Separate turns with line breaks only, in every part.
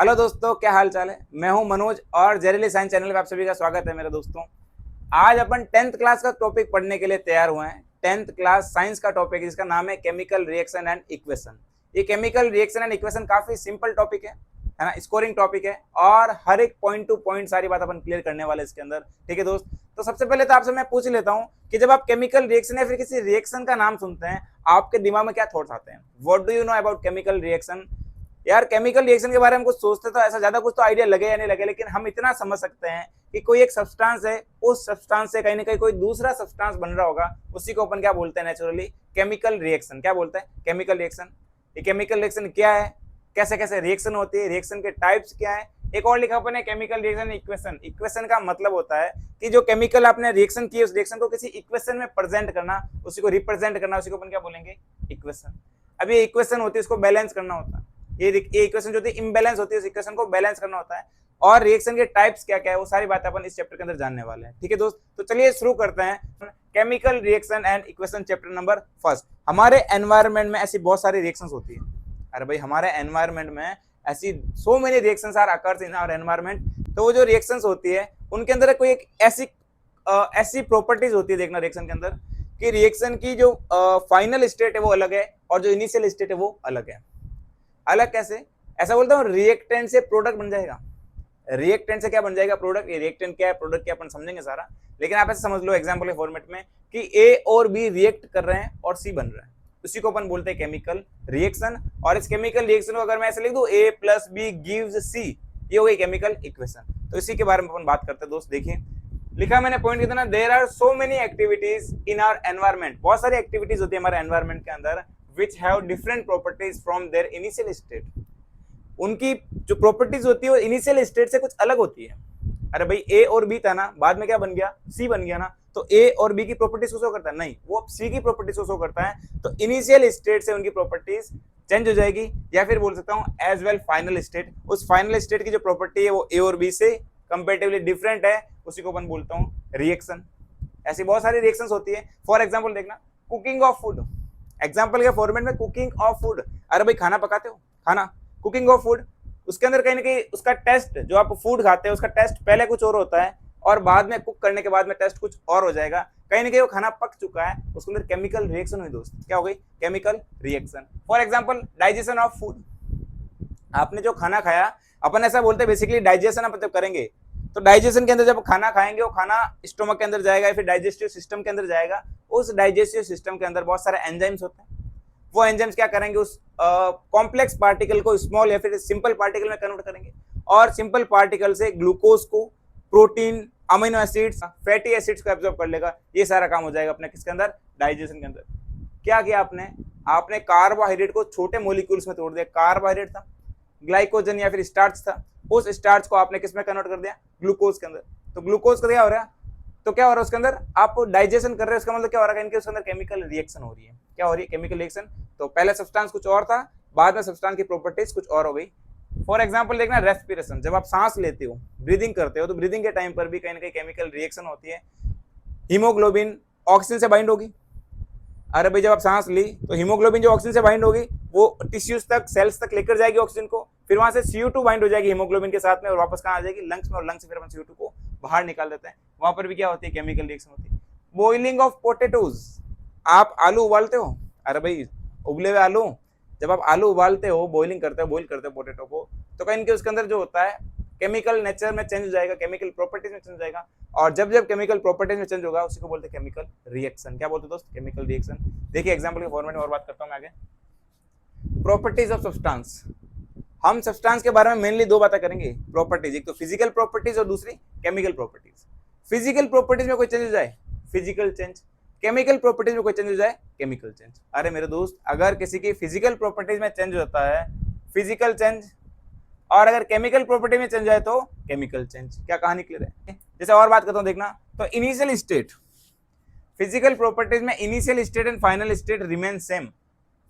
Hello दोस्तों, क्या हाल चाल है। मैं हूं मनोज और जेरिली साइंस चैनल पे आप सभी का स्वागत है मेरे दोस्तों। आज अपन 10th क्लास का टॉपिक पढ़ने के लिए तैयार हुए हैं। 10th क्लास साइंस का टॉपिक जिसका नाम है केमिकल रिएक्शन एंड इक्वेशन। ये केमिकल रिएक्शन एंड इक्वेशन काफी सिंपल टॉपिक है ना, स्कोरिंग टॉपिक है और हर एक पॉइंट टू पॉइंट सारी बात अपन क्लियर करने वाले इसके अंदर। ठीक है दोस्त, तो सबसे पहले तो आपसे मैं पूछ लेता हूँ कि जब आप केमिकल रिएक्शन या फिर किसी रिएक्शन का नाम सुनते हैं आपके दिमाग में क्या थॉट्स आते हैं। What do you know about chemical reaction. यार केमिकल रिएक्शन के बारे में कुछ सोचते तो ऐसा ज्यादा कुछ तो आइडिया लगे या नहीं लगे, लेकिन हम इतना समझ सकते हैं कि कोई एक सब्सटेंस है, उस सब्सटेंस से कहीं ना कहीं कोई दूसरा सब्सटेंस बन रहा होगा, उसी को अपन क्या बोलते हैं नेचुरली केमिकल रिएक्शन। क्या बोलते हैं केमिकल रिएक्शन। ये केमिकल रिएक्शन क्या है, कैसे कैसे रिएक्शन होती है, रिएक्शन के टाइप्स क्या है। एक और लिखा अपन है केमिकल रिएक्शन इक्वेशन। इक्वेशन का मतलब होता है कि जो केमिकल आपने रिएक्शन की उस रिएक्शन को किसी इक्वेशन में प्रेजेंट करना, उसी को रिप्रेजेंट करना, उसी को अपन क्या बोलेंगे इक्वेशन। अभी इक्वेशन होती है उसको बैलेंस करना होता है। ये इक्वेशन जो होती है इम्बैलेंस होती है, उस इक्वेशन को बैलेंस करना होता है। और रिएक्शन के टाइप्स क्या क्या है वो सारी बातें अपन इस चैप्टर के अंदर जानने वाले हैं। ठीक है दोस्त, तो चलिए शुरू करते हैं chemical reaction and equation chapter number first. हमारे एनवायरनमेंट में ऐसी बहुत सारी रिएक्शंस होती है। अरे भाई हमारे एनवायरनमेंट में ऐसी so many reactions are occurs in our environment. तो वो जो रिएक्शंस होती है उनके अंदर कोई एक ऐसी प्रॉपर्टीज होती है, देखना रिएक्शन के अंदर कि रिएक्शन की जो फाइनल स्टेट है वो अलग है और जो इनिशियल स्टेट है वो अलग है। अलग कैसे, ऐसा बोलता हूँ रिएक्टेंट से प्रोडक्ट बन जाएगा। रिएक्टेंट से क्या बन जाएगा प्रोडक्ट। ये रिएक्टेंट क्या है, प्रोडक्ट क्या, अपन समझेंगे सारा, लेकिन आप ऐसे समझ लो एग्जांपल के फॉर्मेट में कि ए और बी रिएक्ट कर रहे हैं और सी बन रहा है, उसी को अपन बोलते हैं केमिकल रिएक्शन। और इस केमिकल रिएक्शन को अगर मैं ऐसे लिख दूं ए प्लस बी गिव्स सी, ये हो गई केमिकल इक्वेशन। तो इसी के बारे में अपन बात करते हैं दोस्त। देखिए लिखा मैंने पॉइंट कितना, there are so many activities in our environment. बहुत सारी एक्टिविटीज होती है हमारे एनवायरनमेंट के अंदर which have different properties from their initial state। उनकी जो प्रॉपर्टीज होती है वो इनिशियल स्टेट से कुछ अलग होती है। अरे भाई ए और बी था ना, बाद में क्या बन गया सी बन गया ना, तो ए और बी की प्रॉपर्टीज को शो करता है नहीं, वो सी की प्रॉपर्टीज को शो करता है। तो इनिशियल स्टेट से उनकी प्रॉपर्टीज चेंज हो जाएगी, या फिर बोल सकता हूँ एज वेल फाइनल स्टेट। उस फाइनल स्टेट की जो प्रॉपर्टी है वो ए और बी से कंपेरेटिवली डिफरेंट है, उसी को अपन बोलता हूँ रिएक्शन। ऐसी बहुत सारी रिएक्शंस होती है। फॉर एग्जाम्पल देखना कुकिंग ऑफ फूड, एग्जाम्पल के फॉर्मेट में कुकिंग ऑफ फूड। अरे भाई खाना पकाते हो, खाना कुकिंग ऑफ फूड, उसके अंदर कहीं ना कहीं उसका टेस्ट, जो आप फूड खाते हैं उसका टेस्ट पहले कुछ और होता है और बाद में कुक करने के बाद में टेस्ट कुछ और हो जाएगा। कहीं ना कहीं वो खाना पक चुका है, उसके अंदर केमिकल रिएक्शन हुई दोस्त। क्या हो गई chemical reaction. For example digestion of food, आपने जो खाना खाया, अपन ऐसा बोलते हैं बेसिकली डाइजेशन आप करेंगे, तो डाइजेशन के अंदर जब खाना खाएंगे वो खाना स्टोमक के अंदर जाएगा या फिर डाइजेस्टिव सिस्टम के अंदर जाएगा। उस डाइजेस्टिव सिस्टम के अंदर बहुत सारे एंजाइम्स होते हैं। वो एंजाइम्स क्या करेंगे, उस कॉम्प्लेक्स पार्टिकल को स्मॉल या फिर सिंपल पार्टिकल में कन्वर्ट करेंगे और सिंपल पार्टिकल से ग्लूकोज को, protein, amino acids, fatty acids को एब्जॉर्ब कर लेगा। ये सारा काम हो जाएगा अपने किसके अंदर, डाइजेशन के अंदर। क्या किया आपने कार्बोहाइड्रेट को छोटे मोलिक्यूल्स में तोड़ दिया। कार्बोहाइड्रेट था, ग्लाइकोजन या फिर स्टार्च था, उस स्टार्च को आपने किस में कन्वर्ट कर दिया, ग्लूकोज के अंदर। तो ग्लूकोज का क्या हो रहा है, तो क्या हो रहा है उसके अंदर, आप डाइजेशन कर रहे हो, उसका मतलब क्या हो रहा है, इनके उसके अंदर केमिकल रिएक्शन हो रही है। क्या हो रही है केमिकल रिएक्शन। तो पहले सब्सटेंस कुछ और था, बाद में सब्सटेंस की प्रॉपर्टीज कुछ और हो गई। फॉर एग्जांपल देखना रेस्पिरेशन, जब आप सांस लेते हो, ब्रीदिंग करते हो, तो ब्रीदिंग के टाइम पर भी कहीं ना कहीं केमिकल रिएक्शन होती है। हीमोग्लोबिन ऑक्सीजन से बाइंड होगी। अरे भाई जब आप सांस ली तो हीमोग्लोबिन जो ऑक्सीजन से बाइंड होगी वो टिश्यूज तक, सेल्स तक लेकर जाएगी ऑक्सीजन को, फिर वहां से CO2 बाइंड हो जाएगी हीमोग्लोबिन के साथ में और वापस कहाँ आ जाएगी, लंग्स में, और लंग्स से फिर अपन CO2 को बाहर निकाल देते हैं। वहां पर भी क्या होती है केमिकल रिएक्शन होती है। बॉइलिंग ऑफ पोटेटोज, आप आलू उबालते हो, अरे भाई उबले हुए आलू, जब आप आलू उबालते हो, बॉइलिंग करते हो, बॉइल करते हो पोटेटो को, तो कहीं उसके अंदर जो होता है केमिकल नेचर में चेंज हो जाएगा, केमिकल प्रॉपर्टीज में चेंज हो जाएगा। और जब जब केमिकल प्रॉपर्टीज में चेंज होगा उसी को बोलते हैं केमिकल रिएक्शन। क्या बोलते हैं दोस्त, केमिकल रिएक्शन। देखिए एग्जांपल के फॉर्मेट में और बात करता हूं मैं आगे। प्रॉपर्टीज ऑफ सब्सटेंस, हम सब्सटेंस के बारे में मेनली दो बातें करेंगे, प्रॉपर्टीज, एक तो फिजिकल प्रॉपर्टीज और दूसरी केमिकल प्रॉपर्टीज। फिजिकल प्रॉपर्टीज में कोई चेंज हो जाए, फिजिकल चेंज, केमिकल प्रॉपर्टीज में कोई चेंज हो जाए, केमिकल चेंज। अरे मेरे दोस्त अगर किसी की फिजिकल प्रॉपर्टीज में चेंज होता है, फिजिकल चेंज, और अगर केमिकल प्रॉपर्टी में चेंज आए तो केमिकल चेंज। क्या कहानी क्लियर है। जैसे और बात करता हूं देखना, तो इनिशियल स्टेट, फिजिकल प्रॉपर्टीज में initial state and final state remain same.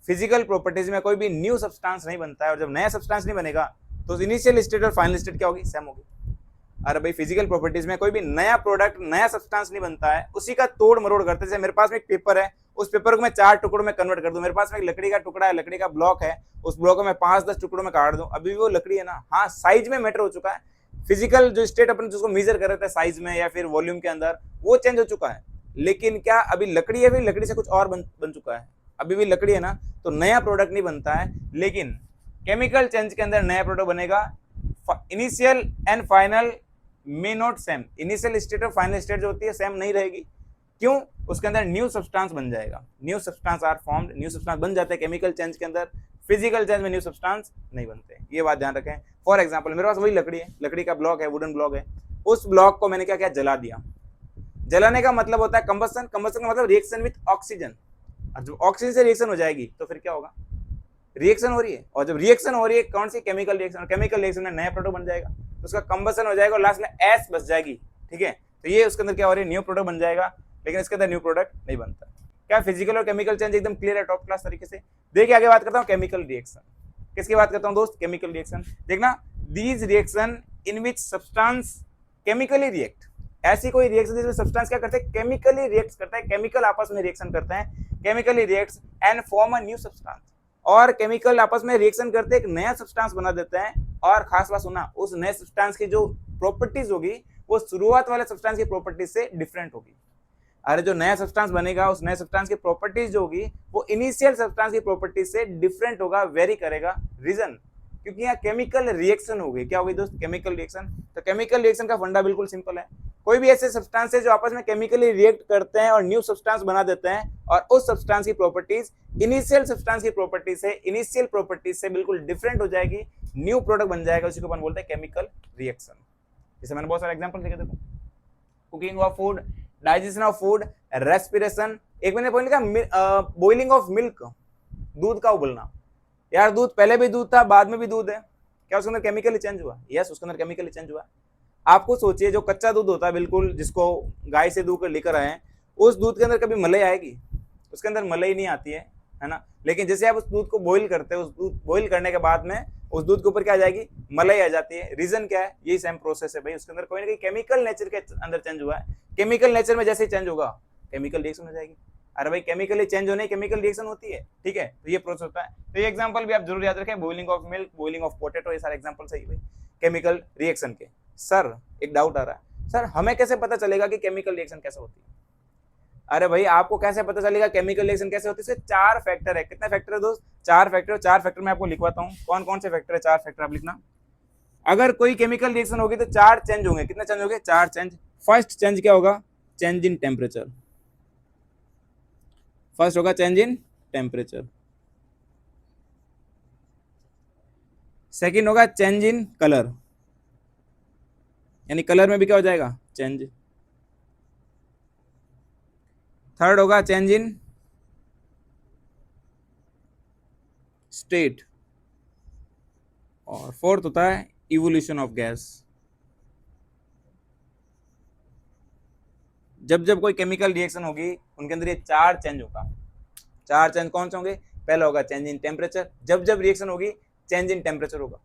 Physical properties में कोई भी न्यू सब्सटेंस नहीं बनता है, और जब नया सब्सटेंस नहीं बनेगा तो इनिशियल स्टेट और फाइनल स्टेट क्या होगी, सेम होगी। अरे भाई फिजिकल प्रॉपर्टीज में कोई भी नया प्रोडक्ट नया सब्सटेंस नहीं बनता है, उसी का तोड़ मरोड़ करते हैं। जैसे मेरे पास में एक पेपर है, उस पेपर को मैं 4 टुकड़ों में कन्वर्ट कर दूं। मेरे पास में एक लकड़ी का टुकड़ा है, लकड़ी का ब्लॉक है, उस ब्लॉक को मैं 5-10 टुकड़ों में काट दूं, अभी भी वो लकड़ी है ना। हाँ, साइज में मैटर हो चुका है, फिजिकल जो स्टेट अपन जिसको मेजर कर रहे थे साइज में या फिर वॉल्यूम के अंदर, वो चेंज हो चुका है। लेकिन क्या अभी लकड़ी है, फिर लकड़ी से कुछ और बन चुका है, अभी भी लकड़ी है ना, तो नया प्रोडक्ट नहीं बनता है। लेकिन केमिकल चेंज के अंदर नया प्रोडक्ट बनेगा। Initial and final may not same, initial state और फाइनल स्टेट जो होती है सेम नहीं रहेगी। क्यों? उसके अंदर न्यू सब्सटेंस बन जाएगा, new substance are formed, new substance बन जाते हैं केमिकल चेंज के अंदर। फिजिकल चेंज में न्यू सब्सटेंस नहीं बनते, ये बात ध्यान रखें। फॉर एग्जांपल मेरे पास वही लकड़ी है, लकड़ी का ब्लॉक है, वुडन ब्लॉक है, उस ब्लॉक को मैंने क्या किया, जला दिया। जलाने का मतलब होता है कंबस्शन, कंबस्शन का मतलब रिएक्शन विद ऑक्सीजन। और जब ऑक्सीजन से रिएक्शन हो जाएगी तो फिर क्या होगा, रिएक्शन हो रही है, और जब रिएक्शन हो रही है कौन सी, केमिकल रिएक्शन, केमिकल रिएक्शन में नया प्रोडक्ट बन जाएगा, तो उसका कंबस्शन हो जाएगा और लास्ट में एस बच जाएगी। ठीक है, तो ये उसके अंदर क्या हो रही है, न्यू प्रोडक्ट बन जाएगा, लेकिन इसके अंदर न्यू प्रोडक्ट नहीं बनता। क्या फिजिकल और केमिकल चेंज एकदम क्लियर है टॉप क्लास तरीके से? देखिए आगे बात करता हूँ केमिकल रिएक्शन। किसकी बात करता हूँ दोस्त, केमिकल रिएक्शन। देखना, these reaction in which substance chemically react, ऐसी कोई रिएक्शन जिसमें सब्सटेंस क्या करते हैं, केमिकली रिएक्ट करता है, केमिकल आपस में रिएक्शन करते हैं, chemically reacts and form a new substance. और केमिकल आपस में रिएक्शन करते एक नया सब्सटेंस बना देते हैं। और खास बात सुना, उस नए सब्सटेंस की जो प्रॉपर्टीज होगी वो शुरुआत वाले सब्सटेंस की प्रॉपर्टीज से डिफरेंट होगी। अरे जो नया सब्सटेंस बनेगा उस नए सब्सटेंस की प्रॉपर्टीज जो होगी वो इनिशियल सब्सटेंस की प्रॉपर्टीज से डिफरेंट होगा, वेरी करेगा। रीजन, क्योंकि यहाँ केमिकल रिएक्शन होगी। क्या होगी दोस्त, केमिकल रिएक्शन। तो केमिकल रिएक्शन का फंडा बिल्कुल सिंपल है, कोई भी ऐसे सब्सटेंस है जो आपस में केमिकली रिएक्ट करते हैं और न्यू सब्सटेंस बना देते हैं, और उस सब्सटेंस की प्रॉपर्टीज इनिशियल सब्सटेंस की प्रॉपर्टीज से, इनिशियल प्रॉपर्टीज से बिल्कुल डिफरेंट हो जाएगी, न्यू प्रोडक्ट बन जाएगा, उसी को अपन बोलते हैं केमिकल रिएक्शन। जैसे मैंने बहुत सारे एग्जांपल देखे, देखो cooking of food, digestion of food, respiration. एक मैंने पॉइंट लिखा बॉइलिंग ऑफ मिल्क, दूध का उबलना। यार दूध पहले भी दूध था, बाद में भी दूध है, क्या उसके अंदर केमिकली चेंज हुआ? यस, उसके अंदर केमिकली चेंज हुआ। आपको सोचिए, जो कच्चा दूध होता है बिल्कुल, जिसको गाय से दूध लेकर आए हैं, उस दूध के अंदर कभी मलाई आएगी? उसके अंदर मलाई नहीं आती है ना। लेकिन जैसे आप उस दूध को बॉईल करते हैं, उस दूध बॉईल करने के बाद में उस दूध के ऊपर क्या आ जाएगी, मलाई आ जाती है। रीजन क्या है, यही सेम प्रोसेस है भाई, उसके अंदर कोई ना कोई केमिकल नेचर के अंदर चेंज हुआ है। केमिकल नेचर में जैसे ही चेंज होगा केमिकल रिएक्शन हो जाएगी। अरे भाई केमिकली चेंज होने केमिकल रिएक्शन होती है, ठीक है, तो ये प्रोसेस होता है। तो ये एग्जांपल भी आप जरूर याद रखें, boiling of milk, boiling of potato, ये सारे एग्जांपल सही भाई केमिकल रिएक्शन के। सर एक डाउट आ रहा है, सर हमें कैसे पता चलेगा कि केमिकल रिएक्शन कैसे होती है? अरे भाई आपको कैसे पता चलेगा केमिकल रिएक्शन कैसे होती है? इसके 4 फैक्टर है। कितने फैक्टर है दोस्त? 4 फैक्टर। 4 फैक्टर मैं आपको लिखवाता हूँ, कौन कौन से फैक्टर है, 4 फैक्टर आप लिखना। अगर कोई केमिकल रिएक्शन होगी तो 4 चेंज होंगे। कितने चेंज होंगे? 4 चेंज। फर्स्ट चेंज क्या होगा? Change in temperature. फर्स्ट होगा चेंज इन टेम्परेचर। सेकेंड होगा चेंज इन कलर, यानी कलर में भी क्या हो जाएगा? चेंज। थर्ड होगा चेंज इन स्टेट, और फोर्थ होता है इवोल्यूशन ऑफ गैस। जब जब कोई केमिकल रिएक्शन होगी उनके अंदर ये 4 चेंज होगा। 4 चेंज कौन से होंगे? पहला होगा चेंज इन टेम्परेचर, जब जब रिएक्शन होगी चेंज इन टेम्परेचर होगा।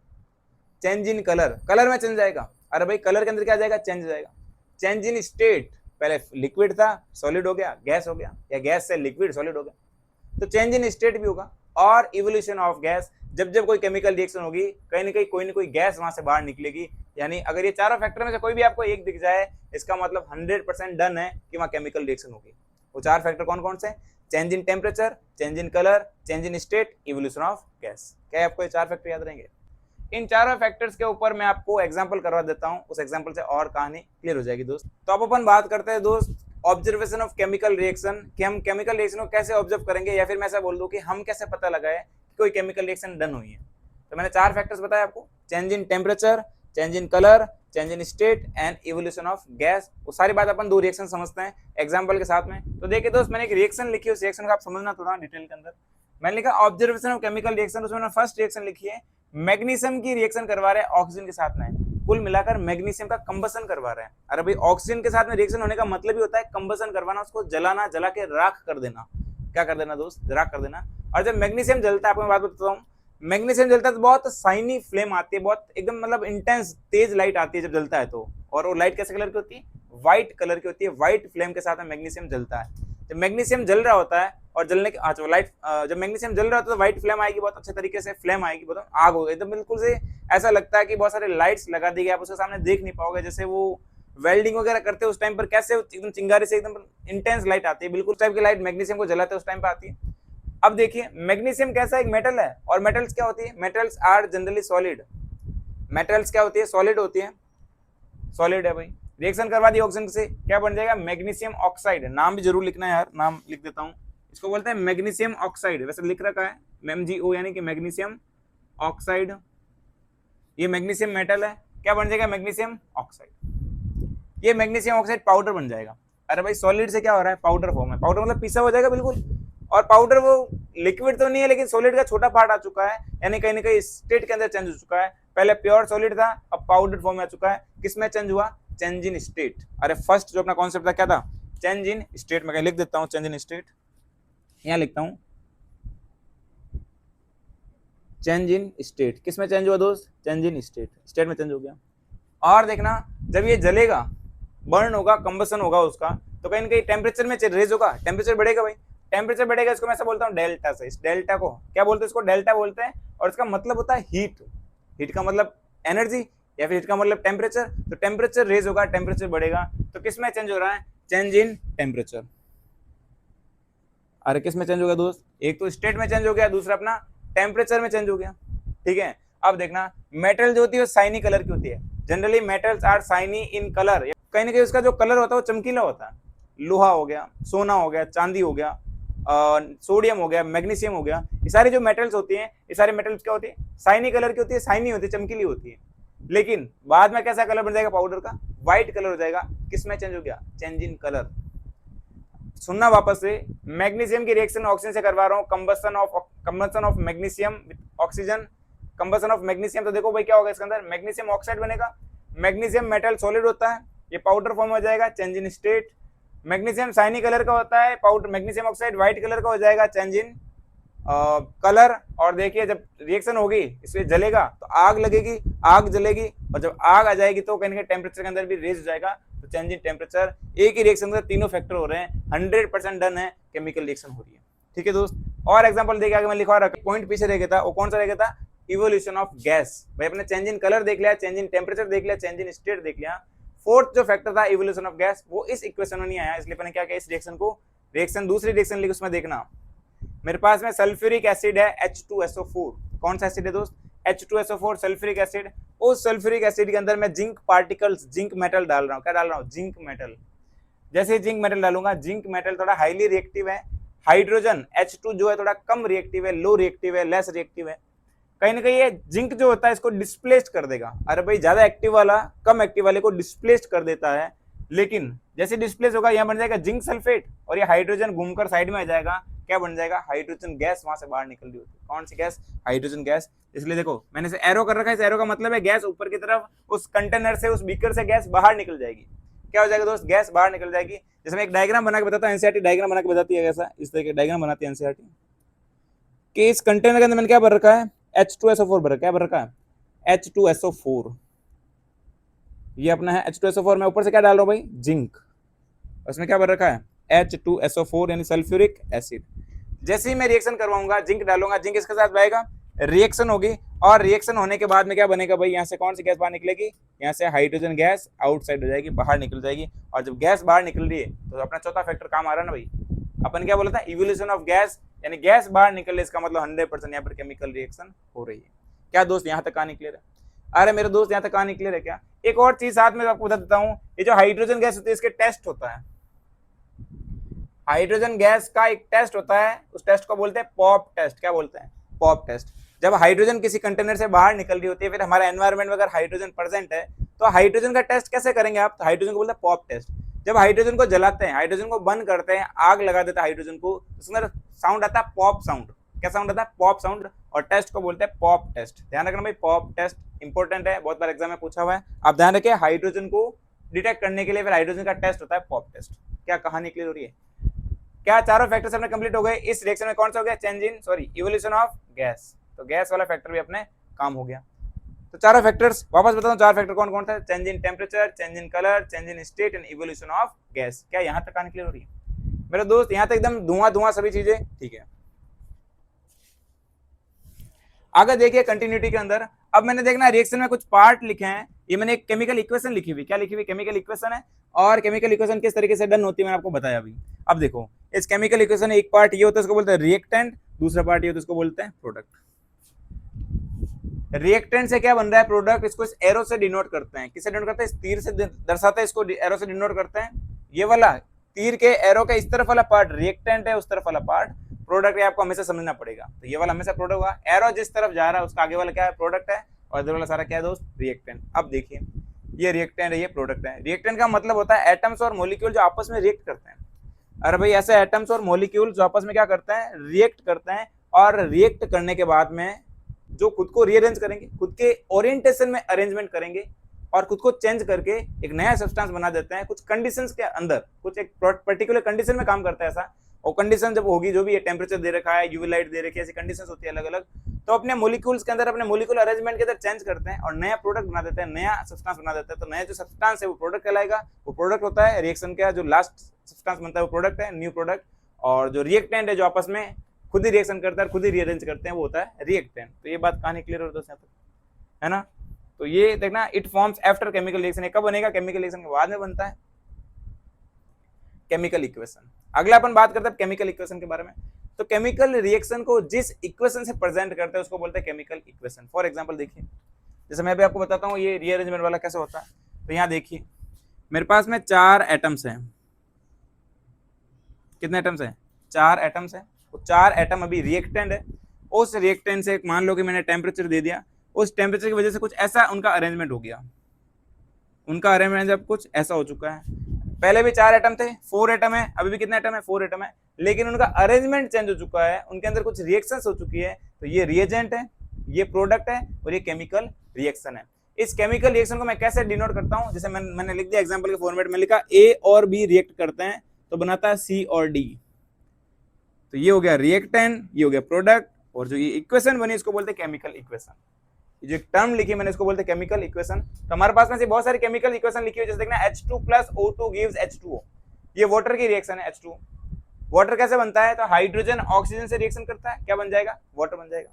चेंज इन कलर, कलर में चेंज आएगा। अरे भाई कलर के अंदर क्या जाएगा? चेंज जाएगा। चेंज इन स्टेट, पहले लिक्विड था सॉलिड हो गया, गैस हो गया, या गैस से लिक्विड सॉलिड हो गया, तो चेंज इन स्टेट भी होगा। और इवोल्यूशन ऑफ गैस, जब जब कोई केमिकल रिएक्शन होगी कहीं ना कोई गैस वहां से बाहर निकलेगी। यानी अगर ये चारों फैक्टर में से कोई भी आपको एक दिख जाए, इसका मतलब 100% डन है कि वहां केमिकल रिएक्शन होगी। वो 4 फैक्टर कौन कौन से? Change in temperature, change in colour, change in state, evolution of gas. क्या आपको ये 4 फैक्टर याद रहेंगे? इन चारों फैक्टर्स के ऊपर मैं आपको एग्जांपल करवा देता हूं, उस एग्जांपल से और कहानी क्लियर हो जाएगी दोस्त। तो अब अपन बात करते हैं दोस्त ऑब्जर्वेशन ऑफ केमिकल रिएक्शन, कि हम केमिकल रिएक्शन को कैसे ऑब्जर्व करेंगे, या फिर मैं ऐसा बोल दूं कि हम कैसे पता लगाए कि कोई केमिकल रिएक्शन डन हुई है। तो मैंने 4 फैक्टर्स बताए आपको, change in temperature, change in colour, change in state and evolution of gas. वो सारी बात अपन 2 रिएक्शन समझते हैं एग्जांपल के साथ में। तो देखिए दोस्त, मैंने एक रिएक्शन लिखी है, उस रिएक्शन को आप समझना थोड़ा डिटेल के अंदर। मैंने लिखा ऑब्जर्वेशन ऑफ केमिकल रिएक्शन, उसमें मैंने फर्स्ट रिएक्शन लिखी है, मैग्नीशियम की रिएक्शन करवा रहे हैं ऑक्सीजन के साथ में। कुल मिलाकर मैग्नीशियम का कंबसन करवा रहे हैं। अरे भाई ऑक्सीजन के साथ में रिएक्शन होने का मतलब ही होता है कंबसन करवाना, उसको जलाना, जला के राख कर देना। क्या कर देना दोस्त? राख कर देना। और जब मैग्नीशियम जलता है, आपको मैं बात बताता हूँ, मैग्नीशियम जलता है तो बहुत शाइनी फ्लेम आती है, बहुत एकदम मतलब इंटेंस तेज लाइट आती है जब जलता है। तो और वो लाइट कैसे कलर की होती है, व्हाइट कलर की होती है, व्हाइट फ्लेम के साथ में मैग्नीशियम जलता है। जब मैग्नीशियम जल रहा होता है और जलने के अच्छा लाइट जब मैग्नीशियम जल रहा होता है तो व्हाइट फ्लेम आएगी, बहुत अच्छे तरीके से फ्लेम आएगी, बहुत आग होगी एकदम बिल्कुल से ऐसा लगता है कि बहुत सारे लाइट्स लगा दी गई, आप उसके सामने देख नहीं पाओगे, जैसे वो वेल्डिंग वगैरह करते हैं उस टाइम पर कैसे एकदम चिंगारी से एकदम इंटेंस लाइट आती है, बिल्कुल टाइप की लाइट मैग्नीशियम को जलाते हैं उस टाइम पर आती है। अब देखिए मैग्नीशियम कैसा एक मेटल है, और मेटल्स क्या होती है, metals are generally solid, metals क्या होती है, सॉलिड होती है, सॉलिड है भाई। रिएक्शन करवा दी ऑक्सीजन से, क्या बन जाएगा, मैग्नीशियम ऑक्साइड, नाम भी जरूर लिखना है यार, नाम लिख देता हूँ, इसको बोलते हैं मैग्नीशियम ऑक्साइड, वैसे लिख रखा है MgO यानी कि मैग्नीशियम ऑक्साइड, ये मैग्नीशियम मेटल है, क्या बन जाएगा, मैग्नीशियम ऑक्साइड, ये मैग्नीशियम ऑक्साइड पाउडर बन जाएगा। अरे भाई सॉलिड से क्या हो रहा है, पाउडर फॉर्म है, पाउडर मतलब पीसा हो जाएगा बिल्कुल, और पाउडर वो लिक्विड तो नहीं है लेकिन सॉलिड का छोटा पार्ट आ चुका है, यानी कहीं ना कहीं स्टेट के अंदर चेंज हो चुका है, पहले प्योर सॉलिड था अब पाउडर फॉर्म में आ चुका है, किसमें चेंज हुआ, चेंज इन स्टेट। अरे फर्स्ट जो अपना कॉन्सेप्ट था क्या था, चेंज इन स्टेट, में लिख देता हूं चेंज इन स्टेट, यहां लिखता हूं चेंज इन स्टेट, किसमें चेंज हुआ दोस्त, चेंज इन स्टेट, स्टेट में चेंज हो गया। और देखना जब ये जलेगा, बर्न होगा, कंबसन होगा उसका, तो कहीं ना कहीं टेम्परेचर में रेज होगा, टेम्परेचर बढ़ेगा भाई, टेम्परेचर बढ़ेगा, इसको मैं ऐसा बोलता हूँ डेल्टा से, इस डेल्टा को क्या बोलते हैं, इसको डेल्टा बोलते हैं, और इसका मतलब होता है हीट, हीट का मतलब एनर्जी या फिर हीट का मतलब टेम्परेचर, तो टेम्परेचर रेज होगा, टेम्परेचर बढ़ेगा, तो किस में चेंज हो रहा है, चेंज इन टेम्परेचर। अरे किस में चेंज हो गया दोस्त, एक तो स्टेट में चेंज हो गया, दूसरा अपना टेम्परेचर में चेंज हो गया, ठीक है। अब देखना मेटल जो होती है वो साइनी कलर की होती है, generally metals are shiny in colour, कहीं ना कहीं उसका जो कलर होता है वो चमकीला होता है, लोहा हो गया, सोना हो गया, चांदी हो गया, सोडियम हो गया, मैग्नीशियम हो गया, ये सारी जो मेटल्स होती हैं, ये सारे मेटल्स क्या होती है, साइनी कलर की होती है, साइनी होती है, चमकीली होती है, लेकिन बाद में कैसा कलर बन जाएगा पाउडर का, व्हाइट कलर हो जाएगा, किसमें चेंज हो गया, चेंज इन कलर। सुनना वापस से, मैग्नीशियम की रिएक्शन ऑक्सीजन से करवा रहा हूँ, combustion of magnesium with oxygen, combustion of magnesium, तो देखो भाई क्या होगा इसके अंदर, मैग्नीशियम ऑक्साइड बनेगा, मैग्नीशियम मेटल सॉलिड होता है, ये पाउडर फॉर्म हो जाएगा, change in state, magnesium shiny colour का होता है, powder magnesium oxide white colour का हो जाएगा, चेंज इन कलर। और देखिए जब रिएक्शन होगी इसमें जलेगा तो आग लगेगी, आग जलेगी, और जब आग आ जाएगी तो कहीं ना कहीं टेम्परेचर के अंदर भी रेज हो जाएगा, तो चेंज इन टेम्परेचर, एक ही रिएक्शन में तीनों फैक्टर हो रहे हैं, 100% डन है, केमिकल रिएक्शन हो रही है, ठीक है दोस्त। और एग्जांपल देखिए आगे मैं लिखा रखा पॉइंट पीछे रह गया था, वो कौन सा रह गया था, इवोल्यूशन ऑफ गैस, भाई अपने चेंज इन कलर देख लिया, चेंज इन टेम्परेचर देख लिया, चेंज इन स्टेट देख लिया, फोर्थ जो फैक्टर था इवोल्यूशन ऑफ गैस वो इस इक्वेशन में नहीं आया, इसलिए मैंने क्या किया, इस रिएक्शन को, रिएक्शन दूसरी रिएक्शन लिखी, उसमें देखना मेरे पास में सल्फ्यूरिक एसिड है H2SO4, कौन सा एसिड है दोस्त, H2SO4 सल्फ्यूरिक एसिड, उस सल्फ्यूरिक एसिड के अंदर मैं जिंक पार्टिकल्स, जिंक मेटल डाल रहा हूँ, क्या डाल रहा हूँ, जिंक मेटल। जैसे जिंक मेटल डालूंगा, जिंक मेटल थोड़ा हाईली रिएक्टिव है, हाइड्रोजन H2 जो है थोड़ा कम रिएक्टिव है, लो रिएक्टिव है, लेस रिएक्टिव है, कहीं ना कहीं ये जिंक जो होता है इसको डिस्प्लेस्ड कर देगा। अरे भाई ज्यादा एक्टिव वाला कम एक्टिव वाले को डिस्प्लेस्ड कर देता है, लेकिन जैसे डिस्प्लेस होगा यहाँ बन जाएगा जिंक सल्फेट, और ये हाइड्रोजन घूमकर साइड में आ जाएगा, क्या बन जाएगा, हाइड्रोजन गैस वहां से बाहर निकल रही होती है, कौन सी गैस, हाइड्रोजन गैस। इसलिए देखो मैंने इसे एरो कर रखा है, इस एरो का मतलब है गैस ऊपर की तरफ उस कंटेनर से, उस बीकर से गैस बाहर निकल जाएगी, क्या हो जाएगा दोस्त, गैस बाहर निकल जाएगी। जैसे मैं एक डायग्राम बना के बताता हूँ, एनसीईआरटी डायग्राम बना के बताती है कैसा, इस तरह के डायग्राम बनाती है एनसीईआरटी, कि इस कंटेनर के अंदर मैंने क्या भर रखा है, H2SO4 भर, क्या भर रखा है, H2SO4, ये अपना है H2SO4, मैं ऊपर से क्या डाल रहा हूँ भाई, जिंक, उसमें क्या भर रखा है, H2SO4 यानी सल्फ्यूरिक एसिड। जैसे ही मैं रिएक्शन करवाऊंगा, जिंक डालूंगा, जिंक इसके साथ जाएगा, रिएक्शन होगी, और रिएक्शन होने के बाद में क्या बनेगा भाई, यहाँ से कौन सी गैस बाहर निकलेगी, यहाँ से हाइड्रोजन गैस आउटसाइड हो जाएगी, बाहर निकल जाएगी, और जब गैस बाहर निकल रही है तो अपना चौथा फैक्टर काम आ रहा है ना भाई, अपन क्या बोला था, इवोल्यूशन ऑफ गैस, यानी गैस बाहर निकल रही है, इसका मतलब 100% यहाँ पर केमिकल रिएक्शन हो रही है। क्या दोस्त यहाँ तक कहानी क्लियर है, अरे मेरे दोस्त यहाँ तक कहानी क्लियर है क्या। एक और चीज साथ में आपको बता देता हूँ, ये जो हाइड्रोजन गैस होती है इसके टेस्ट होता है, हाइड्रोजन गैस का एक टेस्ट होता है, उस टेस्ट को बोलते हैं पॉप टेस्ट, क्या बोलते हैं, पॉप टेस्ट। जब हाइड्रोजन किसी कंटेनर से बाहर निकल रही होती है, फिर हमारा एनवायरनमेंट में अगर हाइड्रोजन प्रेजेंट है तो हाइड्रोजन का टेस्ट कैसे करेंगे आप, तो हाइड्रोजन को बोलते हैं पॉप टेस्ट। जब हाइड्रोजन को जलाते हैं, हाइड्रोजन को बंद करते हैं, आग लगा देते हैं हाइड्रोजन को, उसमें साउंड आता है पॉप साउंड, क्या साउंड आता है, पॉप साउंड, और टेस्ट को बोलते हैं पॉप टेस्ट। ध्यान रखना भाई, पॉप टेस्ट इंपॉर्टेंट है, बहुत बार एग्जाम में पूछा हुआ है, आप ध्यान रखिए, हाइड्रोजन को डिटेक्ट करने के लिए फिर हाइड्रोजन का टेस्ट होता है पॉप टेस्ट। क्या कहानी क्लियर हो रही है, क्या चारों फैक्टर्स अपने कंप्लीट हो गए। इस रिएक्शन में कौन सा हो गया, change in evolution of gas, तो गैस वाला फैक्टर भी अपने काम हो गया। तो चारों फैक्टर्स वापस बताता हूँ, चार फैक्टर कौन कौन था? Change in temperature, change in colour, change in state and evolution of gas. क्या यहाँ तक कहानी क्लियर हो रही है मेरे दोस्त? यहाँ तक एकदम धुआं धुआं सभी चीजें ठीक है। आगे देखिए कंटिन्यूटी के अंदर, अब मैंने देखना रिएक्शन में कुछ पार्ट लिखे हैं, ये मैंने एक केमिकल इक्वेशन लिखी हुई, क्या लिखी हुई? केमिकल इक्वेशन है, और केमिकल इक्वेशन किस तरीके से डन होती है मैंने आपको बताया अभी। अब देखो इस केमिकल इक्वेशन एक पार्ट ये होता है, उसको बोलते हैं रिएक्टेंट, दूसरा पार्ट ये होता है उसको बोलते हैं प्रोडक्ट। रिएक्टेंट से क्या बन रहा है? प्रोडक्ट। इसको इस एरो से डिनोट करते हैं, किससे डिनोट करते हैं? इस तीर से दर्शाते हैं, इसको एरो से डिनोट करते हैं। ये वाला तीर के एरो के इस तरफ वाला पार्ट रिएक्टेंट है, उस तरफ वाला पार्ट प्रोडक्ट है, आपको हमेशा समझना पड़ेगा। तो ये वाला हमेशा प्रोडक्ट हुआ, एरो जिस तरफ जा रहा है उसका आगे वाला क्या है? प्रोडक्ट है, और इधर वाला सारा क्या है दोस्त? रिएक्टेंट। अब देखिए ये रिएक्टेंट है, ये प्रोडक्ट है। रिएक्टेंट का मतलब होता है एटम्स और मॉलिक्यूल जो आपस में रिएक्ट करते हैं। अरे भाई ऐसे एटम्स और मॉलिक्यूल जो आपस में क्या करते हैं? रिएक्ट करते हैं, और रिएक्ट करने के बाद में जो खुद को रीअरेंज करेंगे, खुद के ओरिएंटेशन में अरेंजमेंट करेंगे, और खुद को चेंज करके एक नया सब्सटेंस बना देते हैं कुछ कंडीशंस के अंदर, कुछ एक पर्टिकुलर कंडीशन में काम करता है ऐसा। और कंडीशन जब होगी, जो भी है, टेम्परेचर दे रखा है, यूवी लाइट दे रखी है, ऐसी कंडीशंस होती है अलग अलग, तो अपने मॉलिक्यूल्स के अंदर अपने मॉलिक्यूलर अरेंजमेंट के अंदर चेंज करते हैं और नया प्रोडक्ट बना देते हैं, नया सब्सटेंस बना देते हैं। तो नया जो सब्सटेंस है वो प्रोडक्ट कहलाएगा। वो प्रोडक्ट होता है रिएक्शन का, जो लास्ट सब्सटेंस बनता है वो प्रोडक्ट है, न्यू प्रोडक्ट। और जो रिएक्टेंट है जो आपस में खुद ही रिएक्शन करता है, खुद ही रीअरेंज करते हैं, वो होता है रिएक्टेंट। तो ये बात कहानी क्लियर हो दोस्तों है ना? तो ये देखना, it forms after chemical reaction. कब बनेगा? केमिकल रिएक्शन के बाद में बनता है केमिकल इक्वेशन। अगला अपन बात करते हैं केमिकल इक्वेशन के बारे में। तो केमिकल रिएक्शन को जिस इक्वेशन से प्रेजेंट करते हैं उसको बोलते हैं केमिकल इक्वेशन। फॉर एग्जांपल देखिए, जैसे मैं भी आपको बताता हूँ ये रीअरेंजमेंट वाला कैसे होता है। तो यहाँ देखिए मेरे पास में 4 एटम्स हैं। कितने एटम्स हैं? 4 एटम्स हैं। वो 4 एटम अभी रिएक्टेंट है। उस रिएक्टेंट से मान लो कि मैंने टेम्परेचर दे दिया, उस टेम्परेचर की वजह से कुछ ऐसा उनका अरेंजमेंट हो गया। उनका अरेंजमेंट जब कुछ ऐसा हो चुका है, पहले भी 4 एटम थे, 4 एटम है, अभी भी कितने एटम है? 4 एटम है, लेकिन उनका अरेंजमेंट चेंज हो चुका है, उनके अंदर कुछ रिएक्शंस हो चुकी है। तो ये रिएजेंट है, ये प्रोडक्ट है, और ये केमिकल रिएक्शन है। इस केमिकल रिएक्शन को मैं कैसे डिनोट करता हूँ? जैसे मैंने लिख दिया एग्जाम्पल के फॉर्मेट में, लिखा ए और बी रिएक्ट करते हैं तो बनाता है सी और डी। तो ये हो गया रिएक्टेंट, ये हो गया प्रोडक्ट, और जो ये इक्वेशन बनी इसको बोलते हैं केमिकल इक्वेशन। जो टर्म लिखी मैंने इसको बोलते हैं केमिकल इक्वेशन। तो हमारे पास में से बहुत सारी केमिकल इक्वेशन लिखी हुई है, जैसे देखना H2 + O2 गिव्स H2O। ये वाटर की रिएक्शन है H2। वाटर कैसे बनता है? तो हाइड्रोजन ऑक्सीजन से रिएक्शन करता है, क्या बन जाएगा? वाटर बन जाएगा।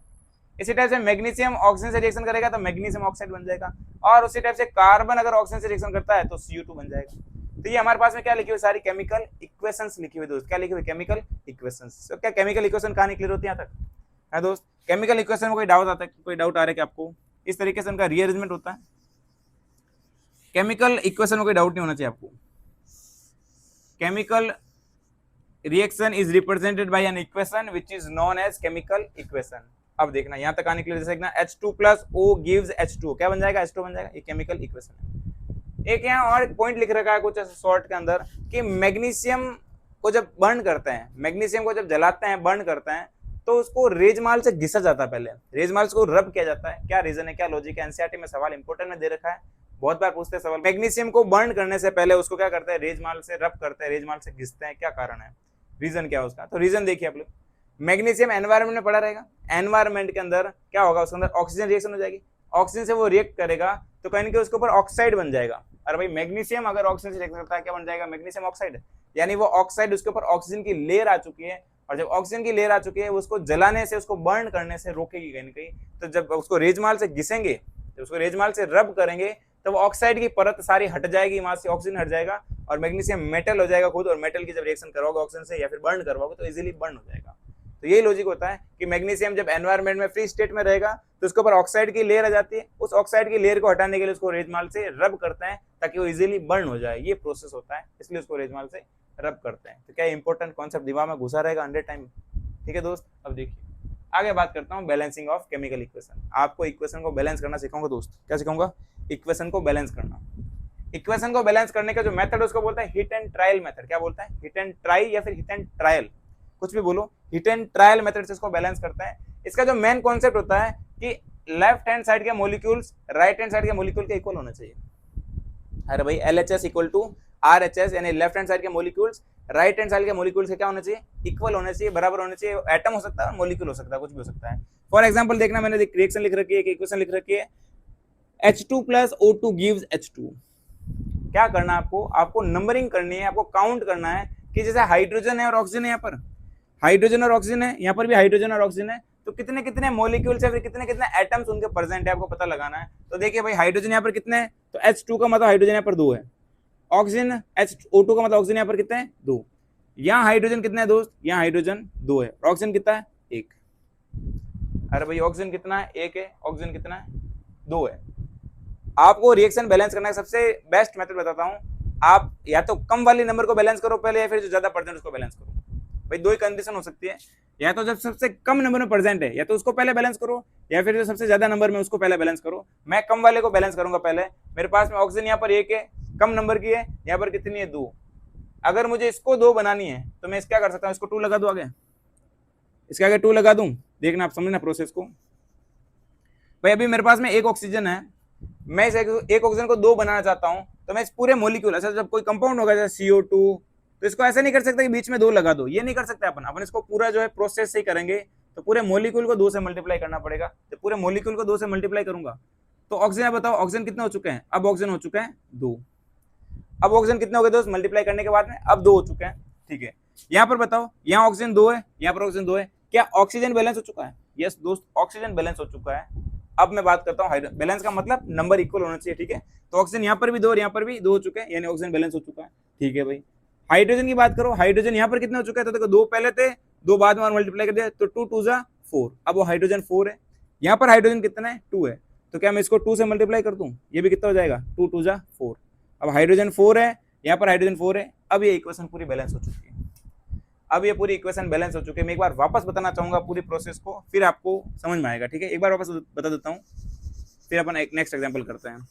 इसी टाइप से मैग्नीशियम ऑक्सीजन से रिएक्शन करेगा तो मैग्नीशियम ऑक्साइड बन जाएगा। और उसी टाइप से कार्बन अगर ऑक्सीजन से रिएक्शन करता है तो CO2 बन जाएगा। तो ये हमारे पास में क्या लिखी हुई? सारी केमिकल इक्वेशंस लिखी हुई दोस्त। क्या लिखी हुई? Chemical equations. तो क्या केमिकल इक्वेशन कहानी क्लियर होती है यहाँ तक है दोस्त? केमिकल इक्वेशन में कोई डाउट आता है? कोई डाउट आ रहा है क्या आपको? इस तरीके से उनका रीअरेंजमेंट होता है। केमिकल इक्वेशन में कोई डाउट नहीं होना चाहिए आपको। Chemical reaction is represented by an equation which is known as chemical equation. अब देखना यहाँ तक आने के लिए, जैसे देखना H2 + O गिव्स H2O, क्या बन जाएगा? H2 बन जाएगा। ये केमिकल इक्वेशन है। एक यहाँ और एक पॉइंट लिख रखा है कुछ शॉर्ट के अंदर कि मैग्नीशियम को जब बर्न करते हैं, मैग्नीशियम को जब जलाते हैं, बर्न करते हैं, तो उसको रेजमाल से घिसा जाता है। पहले रेजमाल को रब किया जाता है। क्या रीजन है, क्या लॉजिक है? एनसीईआरटी में सवाल इंपोर्टेंट में दे रखा है, बहुत बार पूछते हैं सवाल। मैग्नीशियम को बर्न करने से पहले उसको क्या करते हैं? रेजमाल से रब करते हैं, रेजमाल से घिसते हैं। क्या कारण है? रीजन क्या है उसका? तो रीजन देखिए आप लोग, मैग्नीशियम एनवायरमेंट में पड़ा रहेगा, एनवायरमेंट के अंदर क्या होगा? उसके अंदर ऑक्सीजन रिएक्शन हो जाएगी, ऑक्सीजन से वो रिएक्ट करेगा तो कहीं ना उसके ऊपर ऑक्साइड बन जाएगा। अरे भाई मैग्नीशियम अगर ऑक्सीजन से रिएक्ट करता है क्या बन जाएगा? Magnesium oxide. यानी वो ऑक्साइड, उसके ऊपर ऑक्सीजन की लेयर आ चुकी है, और जब ऑक्सीजन की लेयर आ चुकी है उसको जलाने से, उसको बर्न करने से रोकेगी कहीं ना कहीं। तो जब उसको रेजमाल से घिसेंगे, जब उसको रेजमाल से रब करेंगे तो वो ऑक्साइड की परत सारी हट जाएगी, वहां से ऑक्सीजन हट जाएगा और मैग्नीशियम मेटल हो जाएगा खुद। और मेटल की जब रिएक्शन करवाओगे ऑक्सीजन से या फिर बर्न करवाओगे तो इजीली बर्न हो जाएगा। तो यही लॉजिक होता है कि मैग्नीशियम जब एनवायरमेंट में फ्री स्टेट में रहेगा तो उसके ऊपर ऑक्साइड की लेयर आ जाती है, उस ऑक्साइड की लेयर को हटाने के लिए उसको रेजमाल से रब करते हैं ताकि वो इजीली बर्न हो जाए। ये प्रोसेस होता है, इसलिए उसको रेजमाल से रब करते हैं। तो क्या इंपॉर्टेंट कॉन्सेप्ट दिमाग में घुसा रहेगा 100 टाइम? ठीक है दोस्त। अब देखिए आगे बात करता हूँ बैलेंसिंग ऑफ केमिकल इक्वेशन। आपको इक्वेशन को बैलेंस करना सिखाऊंगा दोस्त। क्या सिखाऊंगा? इक्वेशन को बैलेंस करना। इक्वेशन को बैलेंस करने का जो मेथड उसको बोलता है हिट एंड ट्रायल मेथड। क्या बोलता है? हिट एंड ट्राई या फिर हिट एंड ट्रायल, कुछ भी बोलो। हिट एंड ट्रायल मेथड से इसको बैलेंस करता है। इसका जो मेन कॉन्सेप्ट होता है कि लेफ्ट हैंड साइड के मॉलिक्यूल्स राइट हैंड साइड के मॉलिक्यूल के इक्वल होना चाहिए। अरे भाई LHS = RHS, यानी लेफ्ट हैंड साइड के मॉलिक्यूल्स राइट हैंड साइड के मॉलिक्यूल से क्या होना चाहिए? इक्वल होना चाहिए, बराबर होना चाहिए। एटम हो सकता है, मॉलिक्यूल हो सकता है, कुछ भी हो सकता है। फॉर एग्जांपल देखना, मैंने रिएक्शन लिख रखी है, एक इक्वेशन लिख रखी है H2 plus O2 gives H2। क्या करना है आपको, आपको नंबरिंग करनी है, आपको काउंट करना है कि जैसे हाइड्रोजन है और ऑक्सीजन है, यहाँ पर हाइड्रोजन और ऑक्सीजन है, यहाँ पर भी हाइड्रोजन और ऑक्सीजन है, तो कितने कितने मॉलिक्यूल्स है, फिर कितने कितने एटम्स उनके प्रेजेंट है, आपको पता लगाना है। तो देखिए भाई हाइड्रोजन यहाँ पर कितने हैं, तो H2 का मतलब हाइड्रोजन यहाँ पर 2 है, ऑक्सीजन O2 का मतलब ऑक्सीजन यहाँ पर कितने हैं 2, यहाँ हाइड्रोजन कितना है दोस्त, यहाँ हाइड्रोजन 2 है, ऑक्सीजन कितना है 1। अरे भाई ऑक्सीजन कितना है 1 है, ऑक्सीजन कितना है 2 है। आपको रिएक्शन बैलेंस करने का सबसे बेस्ट मेथड बताता हूं, आप या तो कम वाले नंबर को बैलेंस करो पहले, या फिर जो ज्यादा परसेंट उसको बैलेंस करो। भाई दो ही कंडीशन हो सकती है, या तो जब सबसे कम नंबर में प्रेजेंट है या तो उसको पहले बैलेंस करो, या फिर जो सबसे ज्यादा नंबर में उसको पहले बैलेंस करो। मैं कम वाले को बैलेंस करूंगा पहले। मेरे पास में ऑक्सीजन यहाँ पर 1 है, कम नंबर की है, यहाँ पर कितनी है 2। अगर मुझे इसको 2 बनानी है तो मैं क्या कर सकता हूँ, इसको 2 लगा दूं आगे, इसके आगे 2 लगा दूं। देखना आप समझना प्रोसेस को। भाई अभी मेरे पास में 1 ऑक्सीजन है, मैं इस एक ऑक्सीजन को 2 बनाना चाहता हूं, तो मैं इस पूरे मॉलिक्यूल, अच्छा जब कोई कंपाउंड होगा जैसे CO2, तो इसको ऐसे नहीं कर सकता कि बीच में 2 लगा दो, ये नहीं कर सकते अपन इसको पूरा जो है प्रोसेस से ही करेंगे। तो पूरे मॉलिक्यूल को 2 से मल्टीप्लाई करना पड़ेगा। तो पूरे मॉलिक्यूल को 2 से मल्टीप्लाई करूंगा तो ऑक्सीजन, बताओ ऑक्सीजन कितने हो चुके हैं, अब ऑक्सीजन हो चुके हैं 2। अब ऑक्सीजन कितने हो गए दोस्त मल्टीप्लाई करने के बाद में, अब 2 हो चुके हैं, ठीक है। यहाँ पर बताओ, यहाँ ऑक्सीजन 2 है, यहाँ पर ऑक्सीजन 2 है, क्या ऑक्सीजन बैलेंस हो चुका है? यस दोस्त, ऑक्सीजन बैलेंस हो चुका है। अब मैं बात करता हूँ बैलेंस का मतलब नंबर इक्वल होना चाहिए, ठीक है। तो ऑक्सीजन यहाँ पर भी 2 और यहाँ पर भी 2 हो चुके हैं, यानी ऑक्सीजन बैलेंस हो चुका है, ठीक है भाई। हाइड्रोजन की बात करो, हाइड्रोजन यहाँ पर कितने हो चुके हैं, तो देखो 2 पहले थे, 2 बाद में मल्टीप्लाई कर दिया, तो 2 2 जा 4, अब वो हाइड्रोजन 4 है। यहाँ पर हाइड्रोजन कितना है 2 है, तो क्या मैं इसको 2 से मल्टीप्लाई कर दूं, ये भी कितना हो जाएगा 2 2 जा 4। अब हाइड्रोजन 4 है, यहाँ पर हाइड्रोजन 4 है, अब ये इक्वेशन पूरी बैलेंस हो चुकी है। अब ये पूरी इक्वेशन बैलेंस हो चुकी है। मैं एक बार वापस बताना चाहूंगा पूरी प्रोसेस को, फिर आपको समझ में आएगा, ठीक है। एक बार वापस बता देता हूँ, फिर अपन एक नेक्स्ट एग्जांपल करते हैं।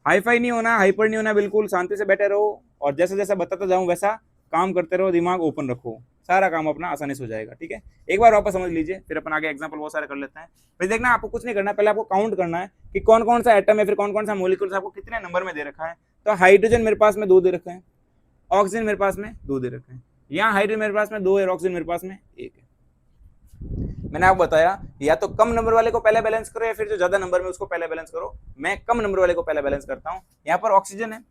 हाईफाई नहीं होना, हाइपर नहीं होना, बिल्कुल शांति से बैठे रहो और जैसे जैसा बताता जाऊं वैसा काम करते रहो, दिमाग ओपन रखो, सारा काम अपना आसानी से हो जाएगा, ठीक है। एक बार वापस समझ लीजिए, फिर अपन आगे एग्जांपल बहुत सारे कर लेते हैं। फिर देखना आपको कुछ नहीं करना, पहले आपको काउंट करना है कि कौन कौन सा एटम है, फिर कौन कौन सा मॉलिक्यूल्स आपको कितने नंबर में दे रखा है। तो हाइड्रोजन मेरे पास में 2 दे रखे हैं, ऑक्सीजन मेरे पास में 2 दे रखे हैं, यहाँ हाइड्रोजन मेरे पास में 2 है, ऑक्सीजन मेरे पास में 1 है। मैंने आपको बताया या तो कम नंबर वाले को पहले बैलेंस करो, या फिर जो ज्यादा नंबर में उसको पहले बैलेंस करो। मैं कम नंबर वाले को पहले बैलेंस करता हूँ। यहाँ पर ऑक्सीजन है,